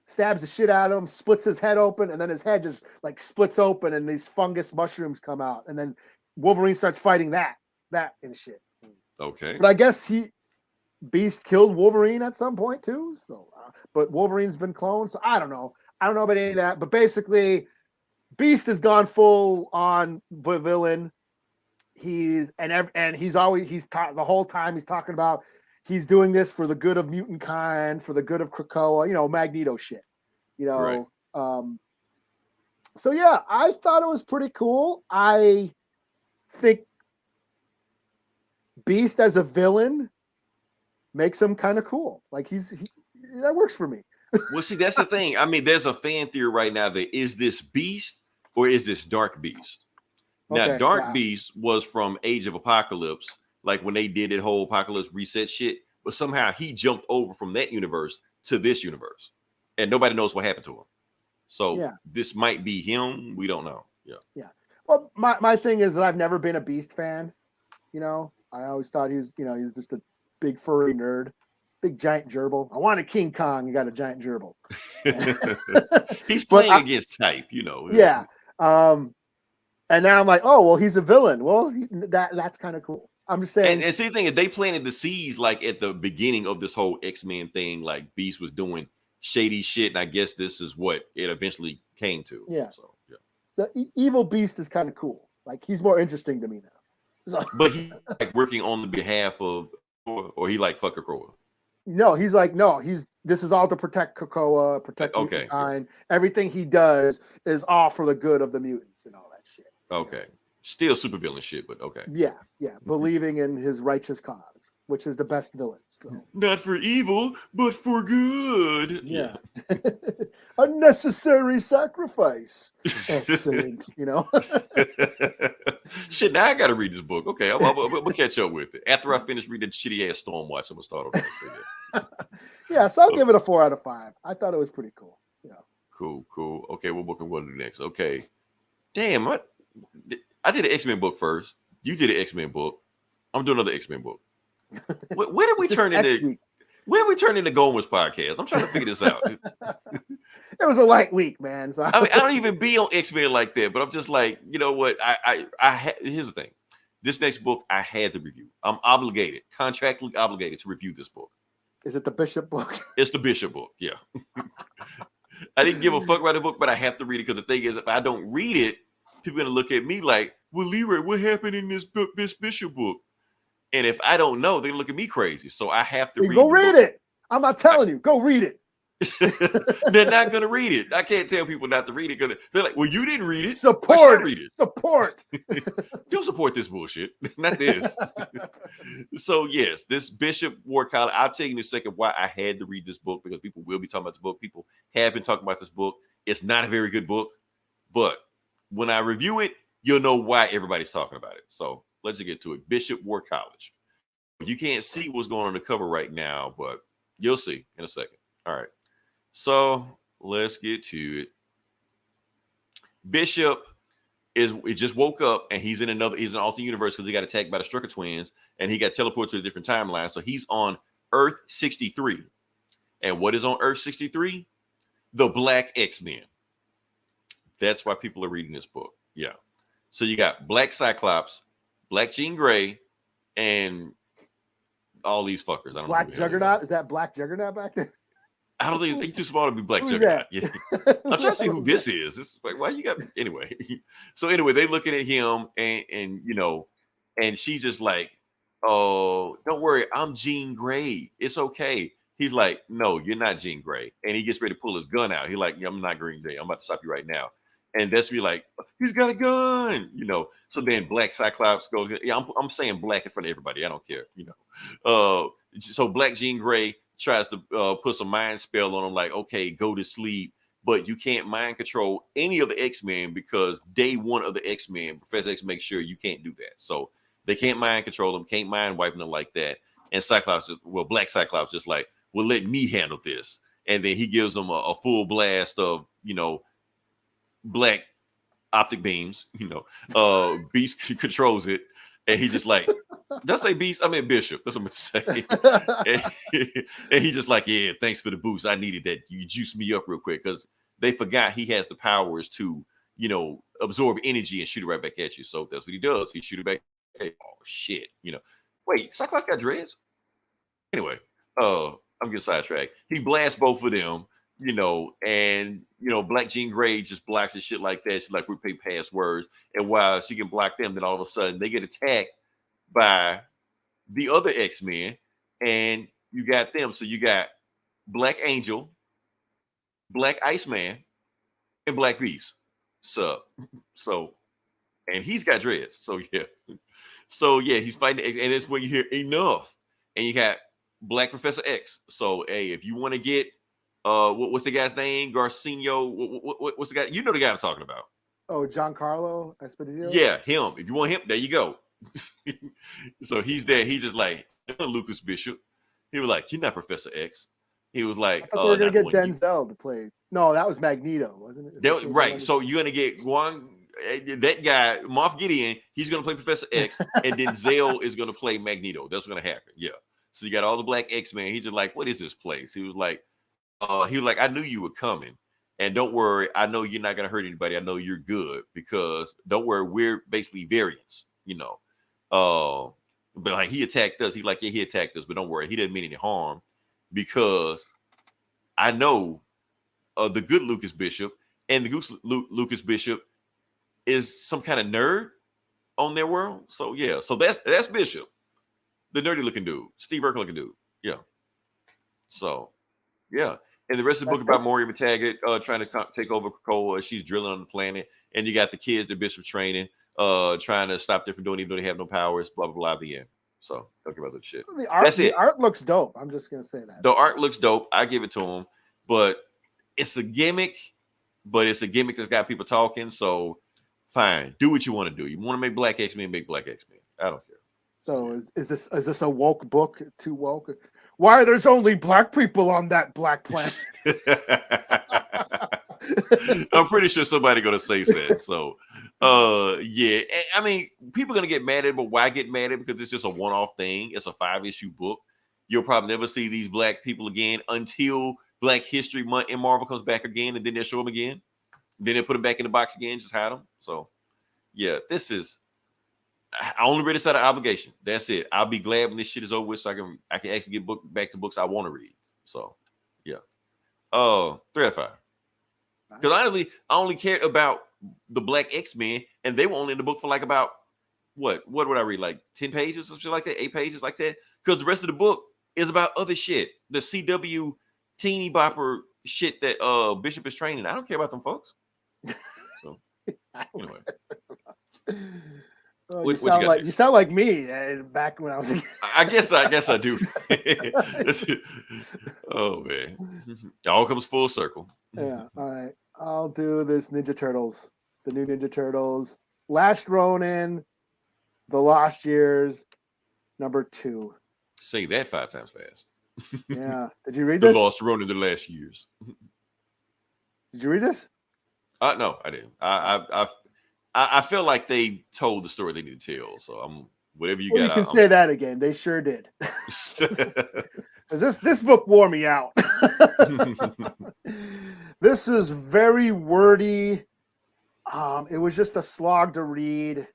stabs the shit out of him, splits his head open, and then his head just like splits open and these fungus mushrooms come out. And then Wolverine starts fighting that and shit. Okay. But I guess Beast killed Wolverine at some point too. So, but Wolverine's been cloned. So I don't know about any of that. But basically, Beast has gone full on villain. The whole time he's talking about he's doing this for the good of mutant kind, for the good of Krakoa, Magneto shit, Right. So yeah, I thought it was pretty cool. I think Beast as a villain makes him kind of cool. Like that works for me. Well, see, that's the thing. I mean, there's a fan theory right now that is this Beast or is this Dark Beast? Now, Dark Beast was from Age of Apocalypse, like when they did that whole Apocalypse reset shit, but somehow he jumped over from that universe to this universe, and nobody knows what happened to him. So this might be him. We don't know. Yeah. Well, my thing is that I've never been a Beast fan. I always thought he's just a big furry nerd, big giant gerbil. I wanted King Kong. You got a giant gerbil. He's playing against type, Yeah. And now I'm like, oh, well, he's a villain. Well, that's kind of cool. I'm just saying. And see, the thing is, they planted the seeds like at the beginning of this whole X-Men thing. Like Beast was doing shady shit, and I guess this is what it eventually came to. Yeah. So evil Beast is kind of cool. Like he's more interesting to me now. So. But he's like working on the behalf of, or he like fuck Krakoa. No, this is all to protect Krakoa, protect mankind. Everything he does is all for the good of the mutants and all that shit. Okay. Still supervillain shit, but okay. Yeah. Believing in his righteous cause, which is the best villains. So. Not for evil, but for good. Yeah. Unnecessary sacrifice. Excellent. Shit, now I gotta read this book. Okay, we'll catch up with it. After I finish reading shitty ass Stormwatch, I'm gonna start over. So I'll give it a 4 out of 5. I thought it was pretty cool. Yeah. Cool. Okay, what book I'm going to do next? Okay. Damn, I did an X-Men book first. You did an X-Men book. I'm doing another X-Men book. Where did we turn into? Where did we turn into Gomer's podcast? I'm trying to figure this out. It was a light week, man. So I don't even be on X-Men like that, but I'm just like, you know what? Here's the thing. This next book I had to review. I'm contractually obligated to review this book. Is it the Bishop book? It's the Bishop book, yeah. I didn't give a fuck about the book, but I have to read it because the thing is, if I don't read it, people are gonna look at me like, well, Leroy, what happened in this Bishop book? And if I don't know, they're gonna look at me crazy. So I have to Go read it. I'm not telling you. Go read it. They're not going to read it. I can't tell people not to read it because they're like, well, you didn't read it. Support read it. Support. Don't support this bullshit. Not this. So, yes, this Bishop War College, I'll tell you in a second why I had to read this book, because people will be talking about the book. People have been talking about this book. It's not a very good book, but when I review it, you'll know why everybody's talking about it. So let's get to it. Bishop War College. You can't see what's going on the cover right now, but you'll see in a second. All right. So let's get to it. Bishop it just woke up and he's in an alternate universe because he got attacked by the Strucker twins and he got teleported to a different timeline. So he's on Earth 63. And what is on Earth 63? The Black X-Men. That's why people are reading this book. Yeah. So you got Black Cyclops, Black Jean Grey, and all these fuckers. I don't Black know Juggernaut? Is that Black Juggernaut back there? I don't think he's too small to be Black Who's Juggernaut. that? Yeah. I'm trying to see who this is. This is like, why you got anyway. So anyway, they looking at him and you know, and she's just like, oh, don't worry, I'm Jean Grey. It's okay. He's like, no, you're not Jean Grey. And he gets ready to pull his gun out. He's like, yeah, I'm not Green Day. I'm about to stop you right now. And that's me like, he's got a gun, you know. So then Black Cyclops goes, yeah, I'm saying black in front of everybody. I don't care, you know. So Black Jean Grey tries to put some mind spell on him, like, okay, go to sleep, but you can't mind control any of the X-Men because day one of the X-Men, Professor X makes sure you can't do that. So they can't mind control them, can't mind wiping them like that. And Cyclops, Black Cyclops just like, well, let me handle this. And then he gives them a full blast of, you know, black optic beams, you know, Beast controls it. And he's just like, did I say Beast? I mean Bishop. That's what I'm going to say. And he's just like, yeah, thanks for the boost. I needed that. You juiced me up real quick because they forgot he has the powers to, you know, absorb energy and shoot it right back at you. So that's what he does. He shoot it back. Hey, oh, shit. You know, wait, Cyclops got dreads? Anyway, I'm getting sidetracked. He blasts both of them, you know, and, you know, Black Jean Grey just blocks and shit like that. She's like, repeat passwords. And while she can block them, then all of a sudden they get attacked by the other X-Men, and you got them. So you got Black Angel, Black Iceman, and Black Beast. So, and he's got dreads. So yeah, he's fighting, and it's when you hear enough, and you got Black Professor X. So hey, if you want to get what's the guy's name? Garcinio. What's the guy? You know the guy I'm talking about. Oh, Giancarlo Esposito? Yeah, him. If you want him, there you go. So he's there. He's just like, Lucas Bishop. He was like, you're not Professor X. He was like, I thought they were going to get Denzel to play. No, that was Magneto, wasn't it? Right. So you're going to get one, that guy, Moff Gideon, he's going to play Professor X, and then Denzel is going to play Magneto. That's what's going to happen. Yeah. So you got all the Black X-Men. He's just like, what is this place? He was like, I knew you were coming. And don't worry, I know you're not going to hurt anybody. I know you're good because don't worry, we're basically variants, you know. But like he attacked us. He's like, yeah, he attacked us, but don't worry, he didn't mean any harm because I know the good Lucas Bishop, and the goose Lucas Bishop is some kind of nerd on their world. So yeah, so that's Bishop, the nerdy looking dude, Steve Urkel looking dude. Yeah. So yeah. And the rest of the book about Moira McTaggart trying to take over Krakoa. She's drilling on the planet. And you got the kids that Bishop's training, trying to stop them from doing it, even though they have no powers, blah, blah, blah, at the end. So, talking about that shit. The art looks dope. I'm just going to say that. The art looks dope. I give it to him. But it's a gimmick. But it's a gimmick that's got people talking. So, fine. Do what you want to do. You want to make Black X-Men, make Black X-Men. I don't care. So, is this a woke book? Too woke? Why there's only black people on that black planet? I'm pretty sure somebody gonna say that. So yeah, I mean, people are gonna get mad at it, but why get mad at it? Because it's just a one-off thing. It's a 5-issue book. You'll probably never see these black people again until Black History Month in Marvel comes back again, and then they'll show them again. Then they'll put them back in the box again, just hide them. So yeah, I only read this out of obligation. That's it. I'll be glad when this shit is over with, so I can actually get back to books I want to read. So, yeah. 3 out of 5. Because honestly, I only cared about the Black X-Men, and they were only in the book for like about what would I read? Like 10 pages or something like that, 8 pages like that. Because the rest of the book is about other shit. The CW teeny bopper shit that Bishop is training. I don't care about them folks. So anyway. Oh, What you got you sound like me back when I was. I guess I do. Oh man, it all comes full circle. Yeah. All right. I'll do this Ninja Turtles, the new Ninja Turtles, Last Ronin, The Lost Years, #2. Say that 5 times fast. Yeah. Did you read The this? Lost Ronin, the last years. Did you read this? No, I didn't. I feel like they told the story they need to tell. So I'm whatever you got. You can say that again. They sure did. This book wore me out. This is very wordy. It was just a slog to read,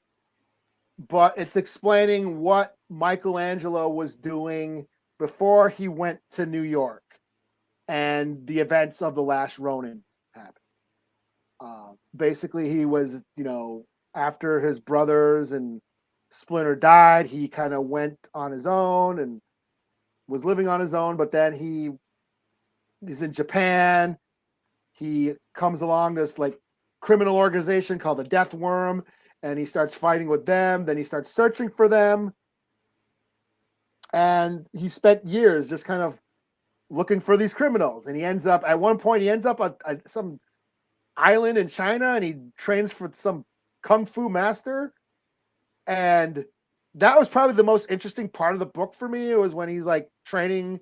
but it's explaining what Michelangelo was doing before he went to New York and the events of The Last Ronin happened. Basically, he was, after his brothers and Splinter died, he kind of went on his own and was living on his own, but then he's in Japan. He comes along this like criminal organization called the Death Worm, and he starts fighting with them. Then he starts searching for them. And he spent years just kind of looking for these criminals. And at one point, he ends up at some island in China, and he trains for some kung fu master. And that was probably the most interesting part of the book for me. It was when he's like training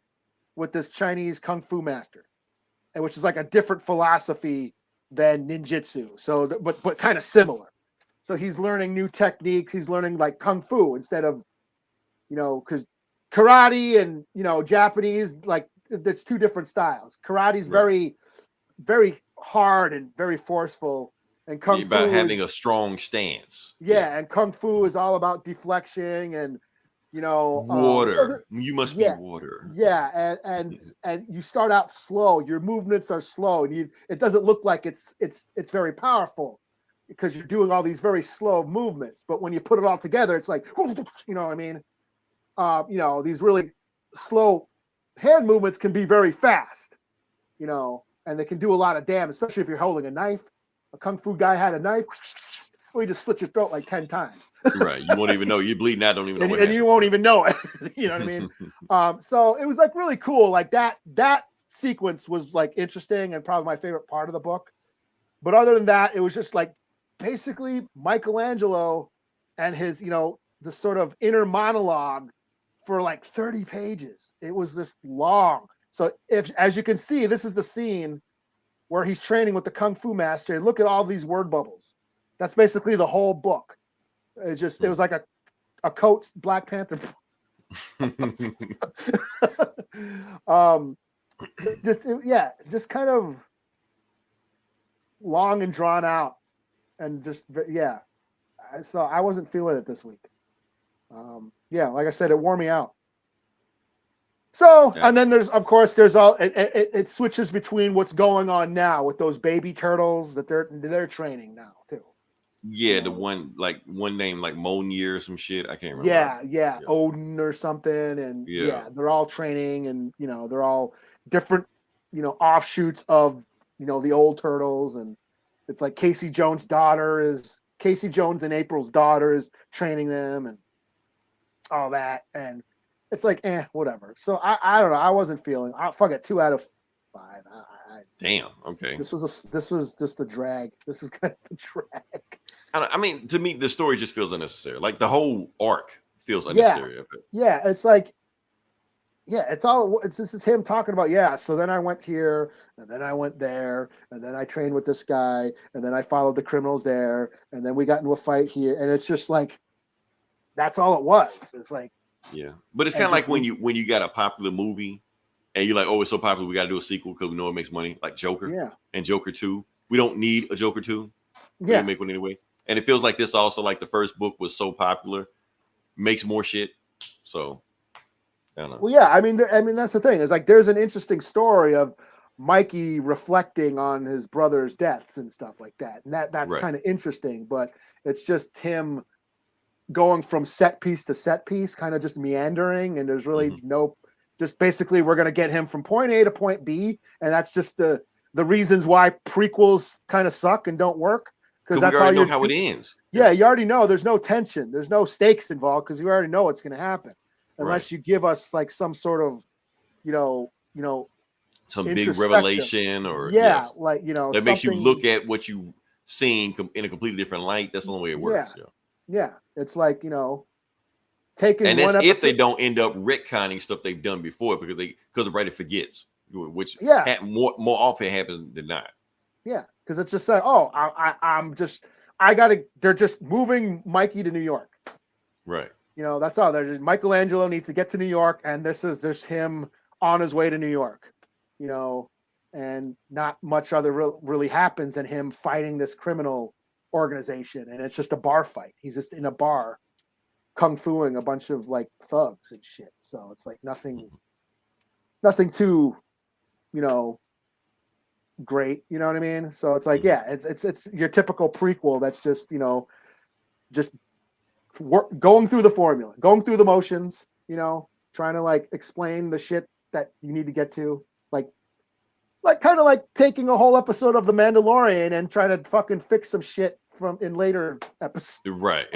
with this Chinese kung fu master, and which is like a different philosophy than ninjutsu. So, but kind of similar. So he's learning new techniques. He's learning like kung fu instead of, because karate and Japanese, like there's two different styles. Karate's very, very hard and very forceful, and kung fu about having a strong stance. Yeah, and kung fu is all about deflection and water. You must be water. Yeah, and you start out slow. Your movements are slow, and it doesn't look like it's very powerful because you're doing all these very slow movements. But when you put it all together, it's like you know what I mean. These really slow hand movements can be very fast. And they can do a lot of damage, especially if you're holding a knife. A kung fu guy had a knife. Well, he just slit your throat like 10 times. Right. You won't even know. You're bleeding out, don't even know. And you won't even know it. You know what I mean? So it was like really cool. Like that sequence was like interesting and probably my favorite part of the book. But other than that, it was just like basically Michelangelo and his, the sort of inner monologue for like 30 pages. It was this long. So as you can see, this is the scene where he's training with the Kung Fu master. And look at all these word bubbles. That's basically the whole book. It was like a Coates Black Panther. Just kind of long and drawn out, and So I wasn't feeling it this week. Like I said, it wore me out. So, and then there's it switches between what's going on now with those baby turtles that they're training now too. Yeah, the one name like Monier or some shit. I can't remember. Yeah, Odin or something, and they're all training, and they're all different, offshoots of the old turtles, and it's like Casey Jones' and April's daughter is training them, and all that, and it's like whatever. So I don't know. I wasn't feeling. Fuck it. 2 out of 5. Damn. Okay. This was just the drag. This was kind of the drag. I mean, to me, the story just feels unnecessary. Like the whole arc feels unnecessary. Yeah. It's like, this is him talking about, so then I went here, and then I went there, and then I trained with this guy, and then I followed the criminals there, and then we got into a fight here, and it's just like, that's all it was. It's like, yeah, but it's kind of like when you got a popular movie, and you're like, oh, it's so popular, we got to do a sequel because we know it makes money, like Joker, and Joker 2. We don't need a Joker 2. We didn't make one anyway, and it feels like this also, like the first book was so popular, makes more shit. So I don't know. Well, yeah, I mean that's the thing. It's like there's an interesting story of Mikey reflecting on his brother's deaths and stuff like that, and that's kind of interesting. But it's just him going from set piece to set piece, kind of just meandering, and there's really no Just basically, we're gonna get him from point A to point B, and that's just the reasons why prequels kind of suck and don't work, because that's we already know how it ends. Yeah, you already know there's no tension, there's no stakes involved, because you already know what's going to happen, unless you give us like some sort of, some big revelation, or like that makes you look at what you've seen in a completely different light. That's the only way it works. Yeah, it's like taking and one that's episode, if they don't end up retconning stuff they've done before, because the writer forgets, which more often happens than not. Yeah, because it's just like, they're just moving Mikey to New York. Right. That's all. They're just, Michelangelo needs to get to New York, and there's him on his way to New York, and not much other really happens than him fighting this criminal organization, and it's just a bar fight. He's just in a bar kung fuing a bunch of like thugs and shit. So it's like nothing too, great. You know what I mean? So it's like, it's your typical prequel that's just, going through the formula, going through the motions, trying to like explain the shit that you need to get to, like kind of like taking a whole episode of The Mandalorian and trying to fucking fix some shit from in later episodes. Right.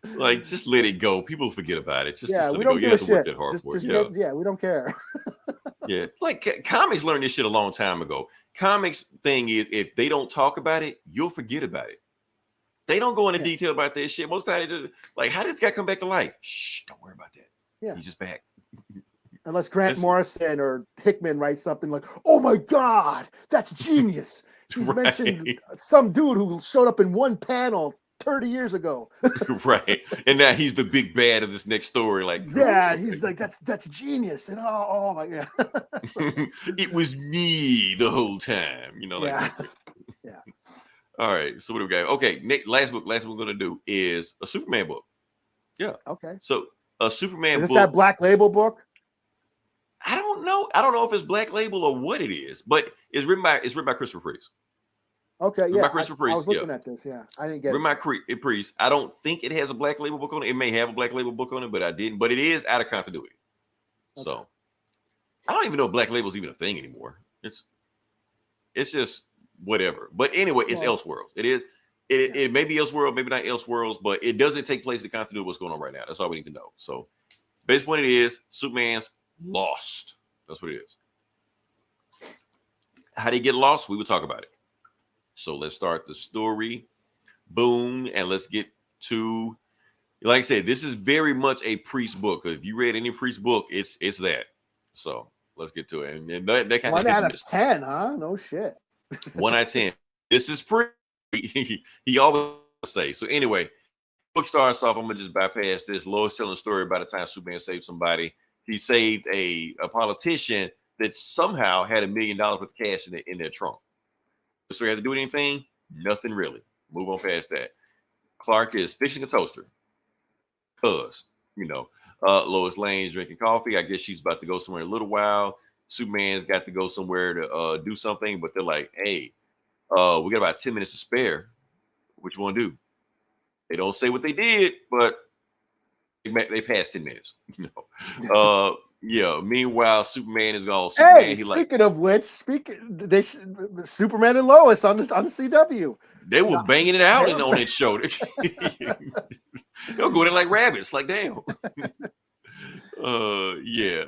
Like, just let it go. People forget about it. Just let we it go. don't You give have a to work shit. that hard for it. We don't care. Yeah, like comics learned this shit a long time ago. Comics thing is, if they don't talk about it, you'll forget about it. They don't go into detail about this shit. Most of the time, they just like, how did this guy come back to life? Shh, don't worry about that. Yeah, he's just back. Unless Grant Morrison or Hickman writes something like, "Oh my God, that's genius." He's mentioned some dude who showed up in one panel 30 years ago. Right. And now he's the big bad of this next story. Like, he's like, that's genius. And oh my God. It was me the whole time. Yeah. All right. So what do we got? Okay. Last book we're gonna do is a Superman book. Yeah. Okay. So a Superman book. Is this that Black Label book? I don't know. I don't know if it's Black Label or what it is, but it's written by Christopher Priest. Okay, I was looking at this. Yeah, I didn't get it. By Priest. I don't think it has a Black Label book on it. It may have a Black Label book on it, but I didn't. But it is out of continuity. Okay. So I don't even know if Black Label is even a thing anymore. It's just whatever. But anyway, it's Elseworlds. It is. It may be Elseworlds, maybe not Elseworlds, but it doesn't take place in the continuity of what's going on right now. That's all we need to know. So, base point it is Superman's lost. That's what it is. How did he get lost? We will talk about it. So let's start the story. Boom. And let's get to, like I said, this is very much a Priest book. If you read any Priest book, it's that. So let's get to it. And that kind 1 out of 10, huh? No shit. 1 out of 10. This is Priest. He always say. So anyway, book starts off. I'm gonna just bypass this. Lois telling a story about the time Superman saved somebody. He saved a politician that somehow had $1 million worth of cash in their trunk. So he had to do anything? Nothing really. Move on past that. Clark is fixing a toaster. Lois Lane's drinking coffee. I guess she's about to go somewhere in a little while. Superman's got to go somewhere to do something, but they're like, hey, we got about 10 minutes to spare. What you want to do? They don't say what they did, but they passed 10 minutes. Meanwhile, Superman is gone. Speaking of which, Superman and Lois on the CW. They were banging it out on that show. They'll go in like rabbits. Like, damn. All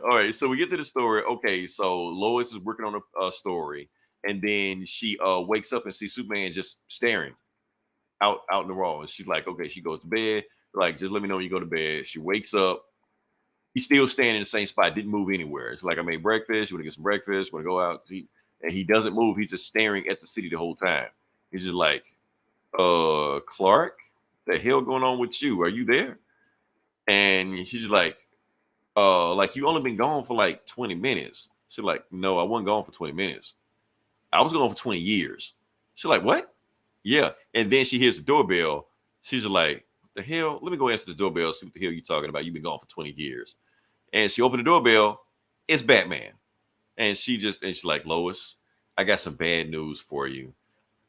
right. So we get to the story. Okay, so Lois is working on a story, and then she wakes up and sees Superman just staring out in the raw. And she's like, okay, she goes to bed. Like, just let me know when you go to bed. She wakes up. He's still standing in the same spot, didn't move anywhere. It's like, I made breakfast. You want to get some breakfast? Want to go out to eat? And he doesn't move. He's just staring at the city the whole time. He's just like, Clark, the hell going on with you? Are you there? And she's like you only been gone for like 20 minutes. She's like, no, I wasn't gone for 20 minutes. I was gone for 20 years. She's like, what? Yeah. And then she hears the doorbell. She's like, the hell? Let me go answer the doorbell, see what the hell you're talking about. You've been gone for 20 years. And she opened the doorbell. It's Batman. And she's like, Lois, I got some bad news for you.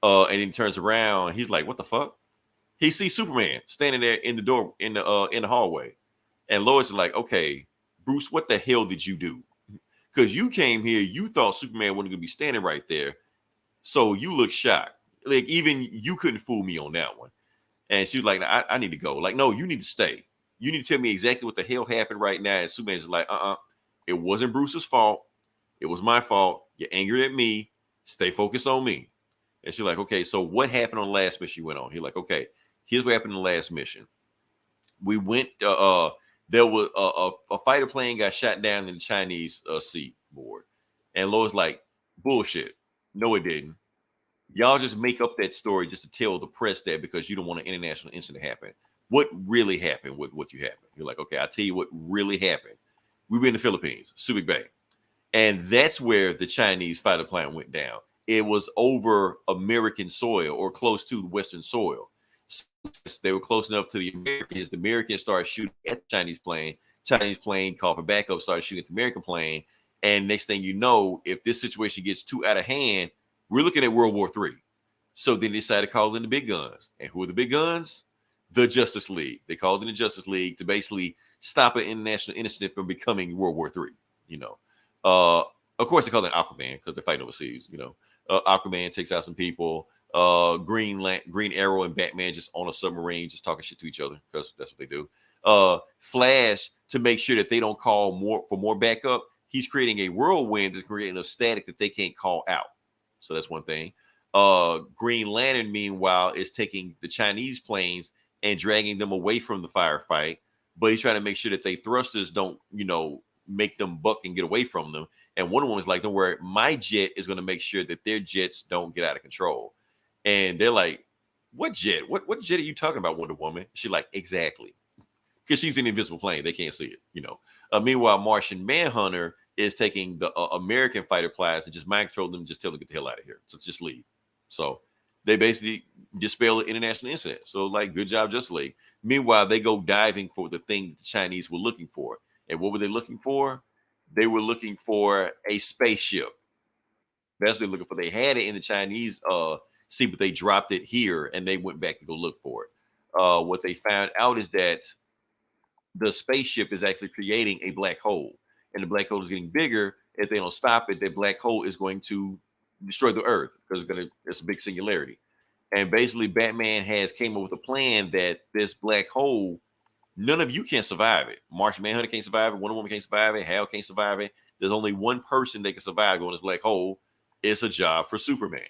And then he turns around. He's like, what the fuck? He sees Superman standing there in the door in the hallway. And Lois is like, okay, Bruce, what the hell did you do? Because you came here, you thought Superman wasn't gonna be standing right there, so you look shocked. Like even you couldn't fool me on that one. And she was like, I need to go. Like, no, you need to stay. You need to tell me exactly what the hell happened right now. And Superman's like, it wasn't Bruce's fault. It was my fault. You're angry at me. Stay focused on me. And she's like, okay, so what happened on the last mission you went on? He's like, okay, here's what happened in the last mission. We went, there was a fighter plane got shot down in the Chinese seaboard. And Lois like, bullshit. No, it didn't. Y'all just make up that story just to tell the press that because you don't want an international incident to happen. What really happened with what you happened? You're like, okay, I'll tell you what really happened. We were in the Philippines, Subic Bay. And that's where the Chinese fighter plane went down. It was over American soil or close to Western soil. So they were close enough to the Americans. The Americans started shooting at the Chinese plane. Chinese plane called for backup, started shooting at the American plane. And next thing you know, if this situation gets too out of hand, we're looking at World War III. So then they decided to call in the big guns. And who are the big guns? The Justice League. They called in the Justice League to basically stop an international incident from becoming World War III. You know, of course they call it Aquaman because they're fighting overseas. You know, Aquaman takes out some people. Green Arrow and Batman just on a submarine, just talking shit to each other because that's what they do. Flash, to make sure that they don't call more backup, he's creating a whirlwind that's creating a static that they can't call out. So that's one thing. Green Lantern, meanwhile, is taking the Chinese planes and dragging them away from the firefight, but he's trying to make sure that they thrusters don't, make them buck and get away from them. And Wonder Woman's like, don't worry, my jet is going to make sure that their jets don't get out of control. And they're like, what jet? What jet are you talking about, Wonder Woman? She's like, exactly. Because she's in the invisible plane. They can't see it, Meanwhile, Martian Manhunter is taking the American fighter planes and just mind control them and just tell them to get the hell out of here. So just leave. So they basically dispel the international incident. So like, good job, Justice League. Meanwhile, they go diving for the thing that the Chinese were looking for. And what were they looking for? They were looking for a spaceship. That's what they're looking for. They had it in the Chinese sea, but they dropped it here and they went back to go look for it. What they found out is that the spaceship is actually creating a black hole. And the black hole is getting bigger. If they don't stop it, that black hole is going to destroy the Earth because it's a big singularity. And basically, Batman came up with a plan that this black hole, none of you can survive it. Martian Manhunter can't survive it. Wonder Woman can't survive it. Hal can't survive it. There's only one person that can survive going to this black hole. It's a job for Superman.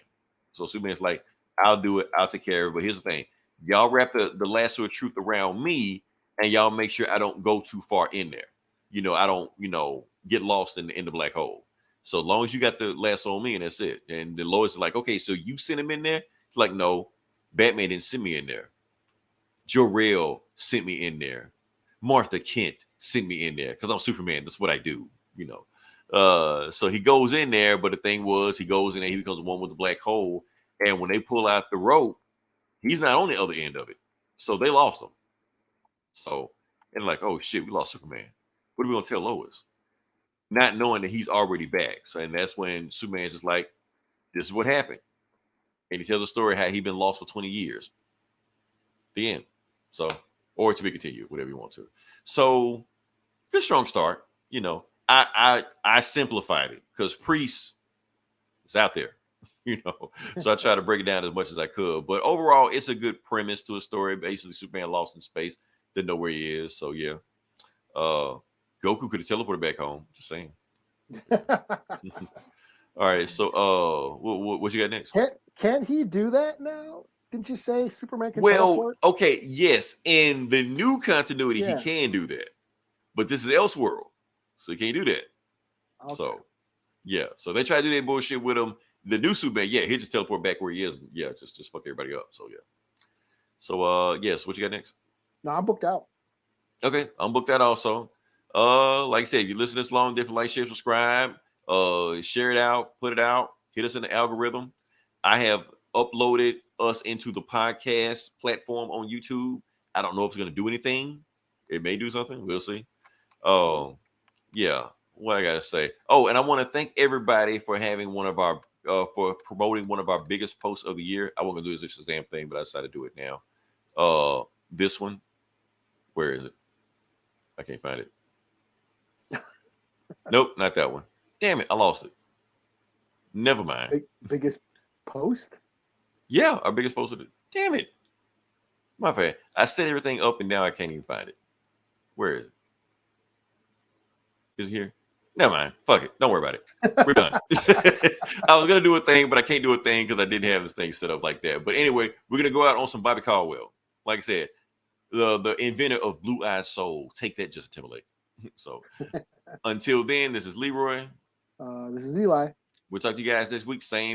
So Superman's like, I'll do it. I'll take care of it. But here's the thing. Y'all wrap the lasso of truth around me and y'all make sure I don't go too far in there. I don't, get lost in the black hole. So as long as you got the lasso on me, and that's it. And the Lois is like, okay, so you sent him in there? It's like, no, Batman didn't send me in there. Jor-El sent me in there. Martha Kent sent me in there because I'm Superman. That's what I do, So he goes in there, but the thing was, he goes in there, he becomes one with the black hole. And when they pull out the rope, he's not on the other end of it. So they lost him. So, and like, oh shit, we lost Superman. What are we gonna tell Lois? Not knowing that he's already back. So, and that's when Superman's just like, this is what happened. And he tells a story how he'd been lost for 20 years. The end. So, or to be continued, whatever you want to. So, good strong start. I simplified it because Priest is out there, So I try to break it down as much as I could. But overall, it's a good premise to a story. Basically, Superman lost in space, didn't know where he is. So yeah. Goku could have teleported back home. Just saying. All right. So what you got next? Can't he do that now? Didn't you say Superman can Well, teleport? okay, yes. In the new continuity, Yeah. he can do that. But this is Elseworld. So he can't do that. Okay. So yeah. So they try to do that bullshit with him. The new Superman, yeah, he'll just teleport back where he is. Yeah, just fuck everybody up. So yeah. So yes, what you got next? No, I'm booked out. Okay, I'm booked out also. Like I said, if you listen this long, different like, share, subscribe, share it out, put it out, hit us in the algorithm. I have uploaded us into the podcast platform on YouTube. I don't know if it's going to do anything. It may do something. We'll see. Yeah. What I got to say. Oh, and I want to thank everybody for having one of our, for promoting one of our biggest posts of the year. I wasn't going to do this Shazam thing, but I decided to do it now. This one. Where is it? I can't find it. Nope, not that one. Damn it, I lost it. Never mind. Biggest post? Yeah, our biggest poster. Damn it. My bad. I set everything up and now I can't even find it. Where is it? Is it here? Never mind. Fuck it. Don't worry about it. We're done. I was gonna do a thing, but I can't do a thing because I didn't have this thing set up like that. But anyway, we're gonna go out on some Bobby Caldwell. Like I said, the inventor of Blue Eyed Soul. Take that, Justin Timberlake. So until then, this is Leroy. This is Eli. We'll talk to you guys this week. Same